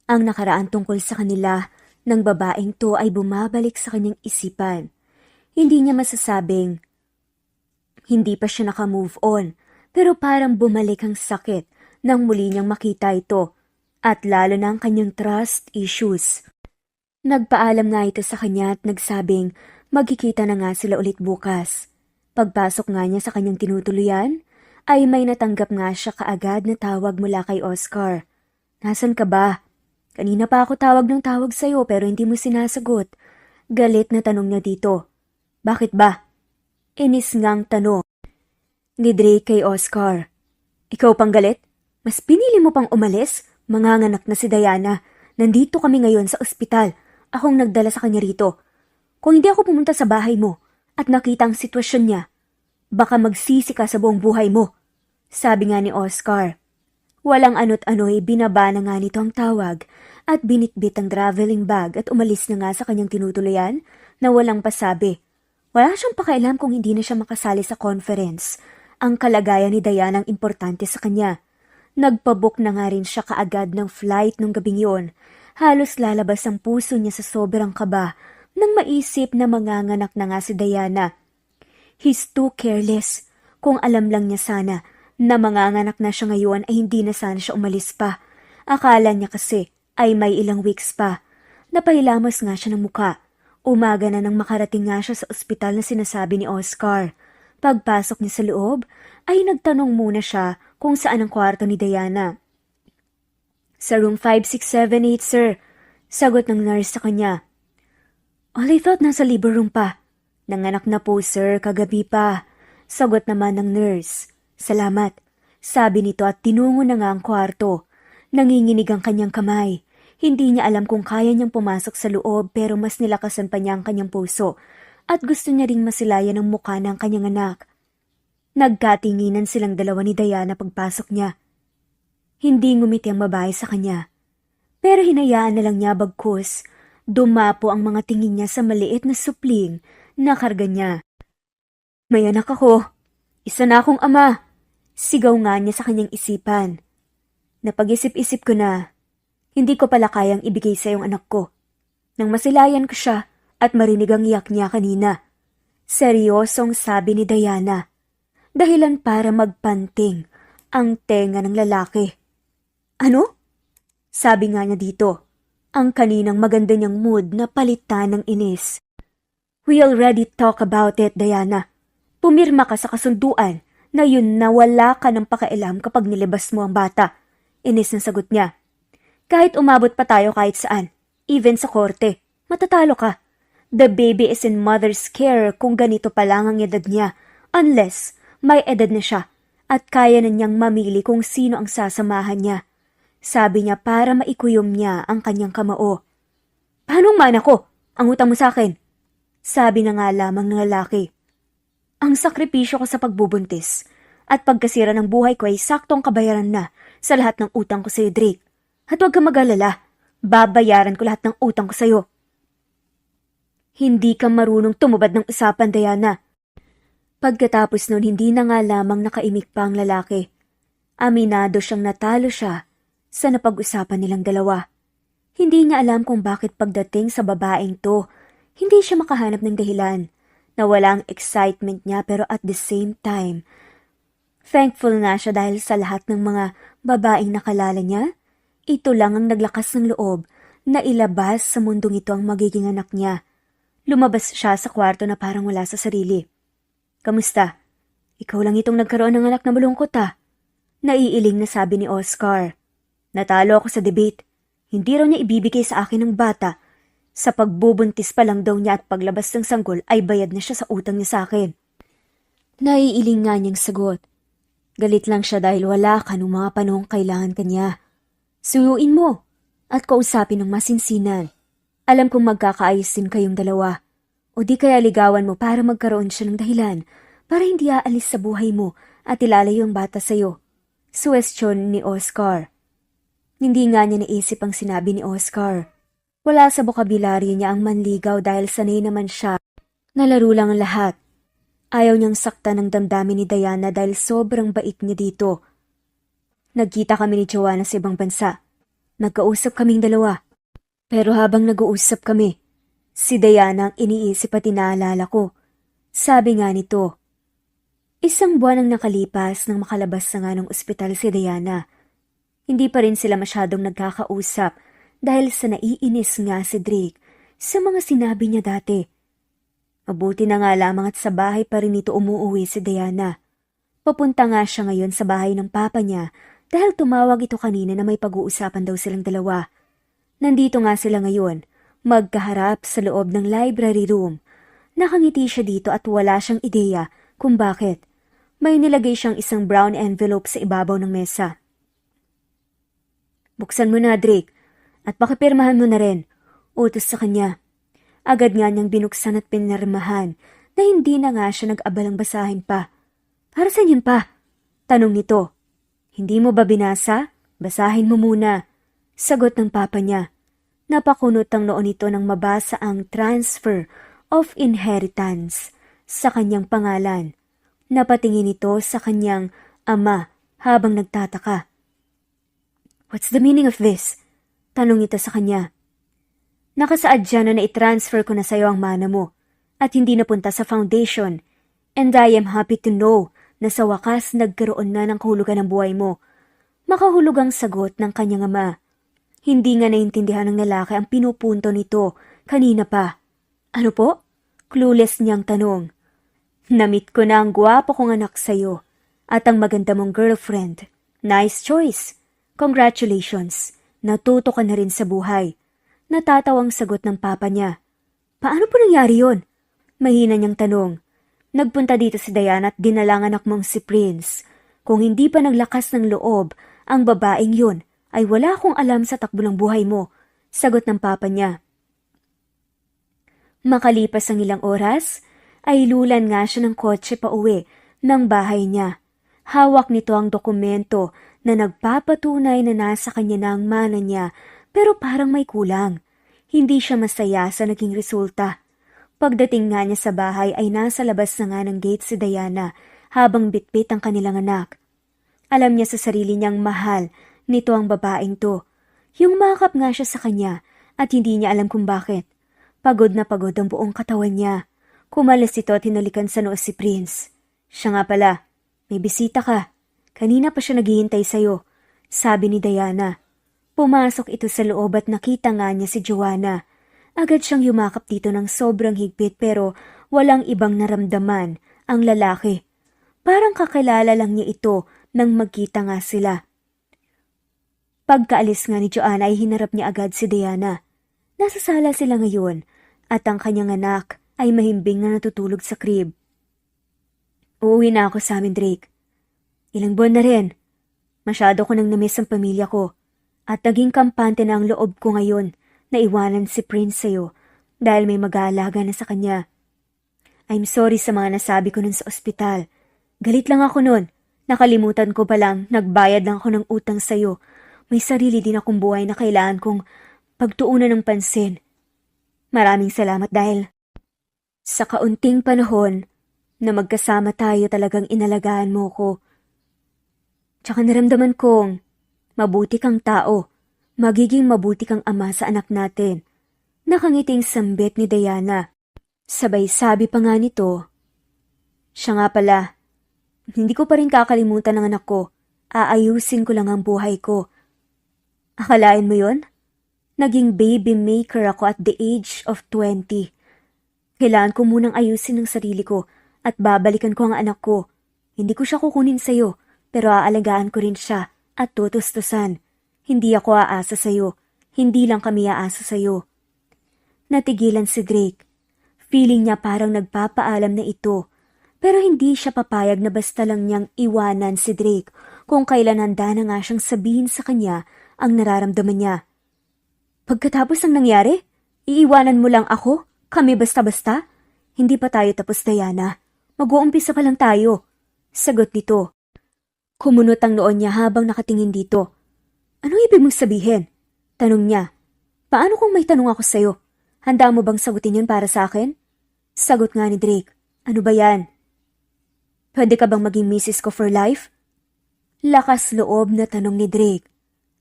Ang nakaraan tungkol sa kanila ng babaeng to ay bumabalik sa kanyang isipan. Hindi niya masasabing hindi pa siya naka-move on, pero parang bumalik ang sakit nang muli niyang makita ito at lalo na ang kanyang trust issues. Nagpaalam nga ito sa kanya at nagsabing magkikita na nga sila ulit bukas. Pagpasok nga niya sa kanyang tinutuluyan, ay may natanggap nga siya kaagad na tawag mula kay Oscar. "Nasaan ka ba? Kanina pa ako tawag ng tawag sa'yo pero hindi mo sinasagot." Galit na tanong niya dito. "Bakit ba?" Inis ngang tanong ni Drake kay Oscar. "Ikaw pang galit? Mas pinili mo pang umalis? Manganganak na si Diana. Nandito kami ngayon sa ospital. Akong nagdala sa kanya rito. Kung hindi ako pumunta sa bahay mo at nakita ang sitwasyon niya, baka magsisi ka sa buong buhay mo." Sabi nga ni Oscar. Walang ano't ano'y binaba na nga nito ang tawag at binitbit ang traveling bag at umalis na nga sa kanyang tinutuluyan na walang pasabi. Wala siyang pakialam kung hindi na siya makasali sa conference. Ang kalagayan ni Diana ang importante sa kanya. Nagpabook na nga rin siya kaagad ng flight nung gabing yun. Halos lalabas ang puso niya sa sobrang kaba nang maisip na manganganak na nga si Diana. He's too careless. Kung alam lang niya sana na manganganak na siya ngayon ay hindi na sana siya umalis pa. Akala niya kasi ay may ilang weeks pa. Napahilamos nga siya ng muka. Umaga na nang makarating nga siya sa ospital na sinasabi ni Oscar. Pagpasok niya sa loob, ay nagtanong muna siya kung saan ang kwarto ni Diana. "Sa room 5678, sir." Sagot ng nurse sa kanya. "All I thought nasa labor room pa." "Nanganak na po, sir, kagabi pa." Sagot naman ng nurse. "Salamat." Sabi nito at tinungo na nga ang kwarto. Nanginginig ang kanyang kamay. Hindi niya alam kung kaya niyang pumasok sa loob pero mas nilakasan pa niya ang kanyang puso at gusto niya ring masilayan ang mukha ng kanyang anak. Nagkatinginan silang dalawa ni Diana pagpasok niya. Hindi ngumiti ang babae sa kanya. Pero hinayaan na lang niya bagkus. Dumapo ang mga tingin niya sa maliit na supling na karga niya. "May anak ako. Isa na akong ama." Sigaw nga niya sa kanyang isipan. "Napag-isip-isip ko na, hindi ko pala kayang ibigay sa iyong anak ko." Nang masilayan ko siya at marinig ang iyak niya kanina. Seryosong sabi ni Diana. Dahilan para magpanting ang tenga ng lalaki. "Ano?" Sabi nga niya dito. Ang kaninang maganda niyang mood na palitan ng inis. "We already talk about it, Diana. Pumirma ka sa kasunduan na yun na wala ka ng pakialam kapag nilabas mo ang bata." Inis na sagot niya. "Kahit umabot pa tayo kahit saan, even sa korte, matatalo ka. The baby is in mother's care kung ganito pa lang ang edad niya, unless may edad na siya at kaya na niyang mamili kung sino ang sasamahan niya." Sabi niya para maikuyom niya ang kanyang kamao. "Paanong mana ko? Ang utang mo sa akin?" Sabi na nga lamang ng lalaki. "Ang sakripisyo ko sa pagbubuntis at pagkasira ng buhay ko ay saktong kabayaran na sa lahat ng utang ko sa iyo, Drake. At huwag kang mag-alala, babayaran ko lahat ng utang ko sa iyo." Hindi ka marunong tumubad ng usapan, Diana. Pagkatapos nun, hindi na nga lamang nakaimik pa ang lalaki. Aminado siyang natalo siya sa napag-usapan nilang dalawa. Hindi niya alam kung bakit pagdating sa babaeng to, hindi siya makahanap ng dahilan. Nawala ang excitement niya pero at the same time, thankful nga siya dahil sa lahat ng mga babaeng nakalala niya. Ito lang ang naglakas ng loob na ilabas sa mundong ito ang magiging anak niya. Lumabas siya sa kwarto na parang wala sa sarili. "Kamusta? Ikaw lang itong nagkaroon ng anak na malungkot ah." Naiiling na sabi ni Oscar. Natalo ako sa debate. Hindi raw niya ibibigay sa akin ng bata. Sa pagbubuntis pa lang daw niya at paglabas ng sanggol ay bayad na siya sa utang niya sa akin. Naiiling nga niyang sagot. Galit lang siya dahil wala ka nung mga panahong kailangan kanya. Suyuin mo at kausapin ng masinsinan. Alam kong magkakaayos din kayong dalawa. O di kaya ligawan mo para magkaroon siya ng dahilan para hindi aalis sa buhay mo at ilalayo ang bata sa'yo. Suwestyon ni Oscar. Hindi nga niya naisip ang sinabi ni Oscar. Wala sa bokabularyo niya ang manligaw dahil sanay naman siya. Nalaro lang ang lahat. Ayaw niyang sakta ng damdamin ni Diana dahil sobrang bait niya dito. Nagkita kami ni Joanna sa ibang bansa. Nagkausap kaming dalawa. Pero habang nag-uusap kami, si Diana ang iniisip at inaalala ko. Sabi nga nito, 1 buwan ang nakalipas nang makalabas na nga ng ospital si Diana. Hindi pa rin sila masyadong nagkakausap dahil sa naiinis nga si Drake sa mga sinabi niya dati. Mabuti na nga lamang at sa bahay pa rin ito umuuwi si Diana. Papunta nga siya ngayon sa bahay ng papa niya dahil tumawag ito kanina na may pag-uusapan daw silang dalawa. Nandito nga sila ngayon, magkaharap sa loob ng library room. Nakangiti siya dito at wala siyang ideya kung bakit. May nilagay siyang isang brown envelope sa ibabaw ng mesa. Buksan mo na, Drake, at pakipirmahan mo na rin. Utos sa kanya. Agad nga niyang binuksan at pinirmahan na hindi na nga siya nag-abalang basahin pa. Para saan yun pa? Tanong nito. Hindi mo ba binasa? Basahin mo muna. Sagot ng papa niya. Napakunot ang noon nito nang mabasa ang transfer of inheritance sa kanyang pangalan. Napatingin ito sa kanyang ama habang nagtataka. What's the meaning of this? Tanong ito sa kanya. Nakasaad dyan na i-transfer ko na sa'yo ang mana mo at hindi napunta sa foundation. And I am happy to know na sa wakas nagkaroon na ng kahulugan ng buhay mo. Makahulog ang sagot ng kanyang ama. Hindi nga naintindihan ng lalaki ang pinupunto nito kanina pa. Ano po? Clueless niyang tanong. Namit ko na ang gwapo kong anak sa'yo at ang maganda mong girlfriend. Nice choice. Congratulations. Natuto ka na rin sa buhay. Natatawang sagot ng papa niya. Paano po nangyari yun? Mahina niyang tanong. Nagpunta dito si Diana at dinalang anak mong si Prince. Kung hindi pa naglakas ng loob, ang babaeng yun ay wala akong alam sa takbo ng buhay mo. Sagot ng papa niya. Makalipas ang ilang oras, ay lulan nga siya ng kotse pa uwi ng bahay niya. Hawak nito ang dokumento na nagpapatunay na nasa kanya na ang mana niya pero parang may kulang. Hindi siya masaya sa naging resulta. Pagdating nga niya sa bahay ay nasa labas na nga ng gate si Diana habang bitbit ang kanilang anak. Alam niya sa sarili niyang mahal nito ang babaeng to. Yung makap nga siya sa kanya at hindi niya alam kung bakit. Pagod na pagod ang buong katawan niya. Kumalas ito at hinalikan sa noo si Prince. Siya nga pala, may bisita ka. Kanina pa siya naghihintay sa'yo, sabi ni Diana. Pumasok ito sa loob at nakita nga niya si Joanna. Agad siyang yumakap dito ng sobrang higpit pero walang ibang naramdaman ang lalaki. Parang kakilala lang niya ito nang magkita nga sila. Pagkaalis nga ni Joanna ay hinarap niya agad si Diana. Nasa sala sila ngayon at ang kanyang anak ay mahimbing na natutulog sa crib. Uuwi na ako sa amin, Drake. Ilang buwan na rin. Masyado ko nang namiss ang pamilya ko. At naging kampante na ang loob ko ngayon na iwanan si Prince sa'yo dahil may mag-aalaga na sa kanya. I'm sorry sa mga nasabi ko nun sa ospital. Galit lang ako nun. Nakalimutan ko palang nagbayad lang ako ng utang sa'yo. May sarili din akong buhay na kailangan kong pagtuunan ng pansin. Maraming salamat dahil sa kaunting panahon na magkasama tayo talagang inalagaan mo ko. Tsaka naramdaman kong mabuti kang tao, magiging mabuti kang ama sa anak natin. Nakangiting sambit ni Diana. Sabay sabi pa nga nito, siya nga pala, hindi ko pa rin kakalimutan ng anak ko. Aayusin ko lang ang buhay ko. Akalain mo yon? Naging baby maker ako at the age of 20. Kailangan ko munang ayusin ang sarili ko at babalikan ko ang anak ko. Hindi ko siya kukunin sa'yo pero aalagaan ko rin siya at tutustusan. Hindi ako aasa sa'yo. Hindi lang kami aasa sa'yo. Natigilan si Drake. Feeling niya parang nagpapaalam na ito. Pero hindi siya papayag na basta lang niyang iwanan si Drake kung kailan handa na nga siyang sabihin sa kanya ang nararamdaman niya. Pagkatapos ng nangyari, iiwanan mo lang ako? Kami basta-basta? Hindi pa tayo tapos, Diana. Mag-uumpisa pa lang tayo. Sagot nito. Kumunot ang noon niya habang nakatingin dito. Anong ibig mong sabihin? Tanong niya. Paano kung may tanong ako sa'yo? Handa mo bang sagutin yun para sa akin? Sagot nga ni Drake. Ano ba yan? Pwede ka bang maging misis ko for life? Lakas loob na tanong ni Drake.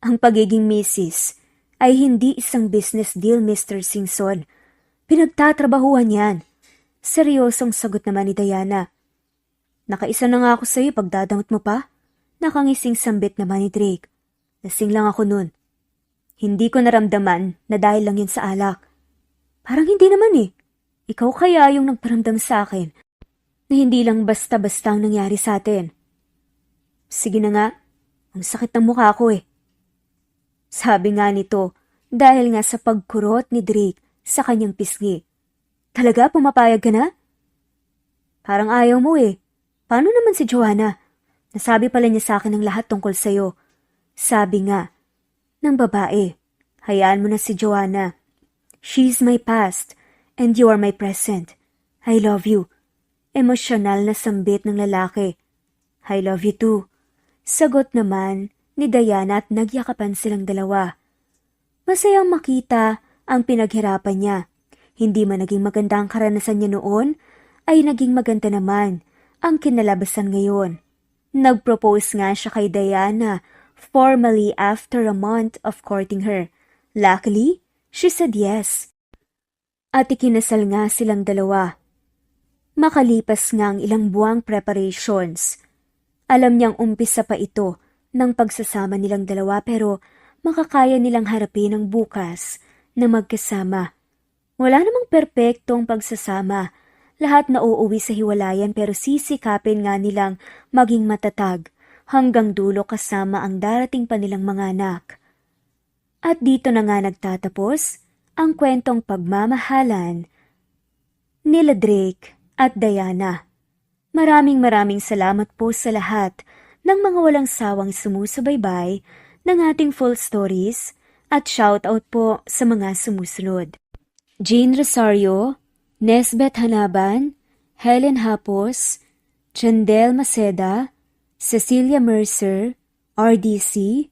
Ang pagiging misis ay hindi isang business deal, Mr. Singson. Pinagtatrabahuhan yan. Seryosong sagot naman ni Diana. Nakaisa na nga ako sa'yo pagdadamot mo pa. Nakangising sambit naman ni Drake. Lasing lang ako nun. Hindi ko naramdaman na dahil lang yun sa alak. Parang hindi naman eh. Ikaw kaya yung nagparamdam sa akin na hindi lang basta-basta ang nangyari sa atin. Sige na nga, ang sakit ng mukha ko eh. Sabi nga nito dahil nga sa pagkurot ni Drake sa kanyang pisngi. Talaga pumapayag ka na? Parang ayaw mo eh. Paano naman si Joanna? Nasabi pala niya sa akin ang lahat tungkol sa'yo. Sabi nga ng babae, hayaan mo na si Joanna. She's my past and you are my present. I love you. Emosyonal na sambit ng lalaki. I love you too. Sagot naman ni Diana at nagyakapan silang dalawa. Masayang makita ang pinaghirapan niya. Hindi man naging maganda ang karanasan niya noon, ay naging maganda naman ang kinalabasan ngayon. Nag-propose nga siya kay Diana formally after a month of courting her. Luckily, she said yes. At ikinasal nga silang dalawa. Makalipas nga ang ilang buwang preparations. Alam niyang umpisa pa ito ng pagsasama nilang dalawa pero makakaya nilang harapin ang bukas na magkasama. Wala namang perpektong pagsasama. Lahat na uuwi sa hiwalayan pero sisikapin nga nilang maging matatag hanggang dulo kasama ang darating pa nilang mga anak. At dito na nga nagtatapos ang kwentong pagmamahalan nila Drake at Diana. Maraming salamat po sa lahat ng mga walang sawang sumusubaybay ng ating full stories at shoutout po sa mga sumusunod. Jean Rosario, Nesbeth Hanaban, Helen Hapos, Jandel Maceda, Cecilia Mercer, RDC,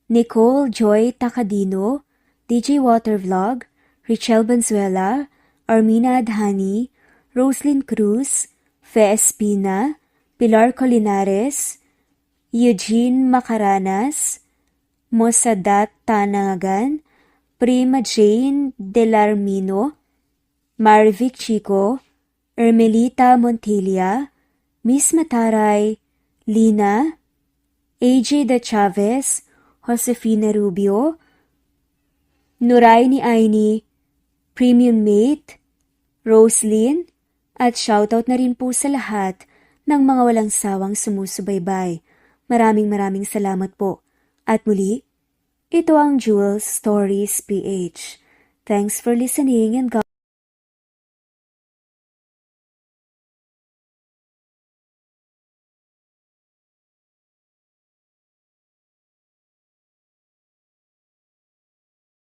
Nicole Joy Takadino, DJ Watervlog, Richelle Banzuela, Armina Adhani, Roslyn Cruz, Fe Espina, Pilar Colinares, Eugene Macaranas, Mosadat Tanangagan, Prima Jane Delarmino, Marvic Chico, Ermelita Montilla, Miss Mataray, Lina, AJ De Chavez, Josefina Rubio, Nuraini Aini, Premium Mate, Roslyn, at shoutout na rin po sa lahat ng mga walang sawang sumusubaybay. Maraming salamat po. At muli, ito ang Jules Stories PH. Thanks for listening and God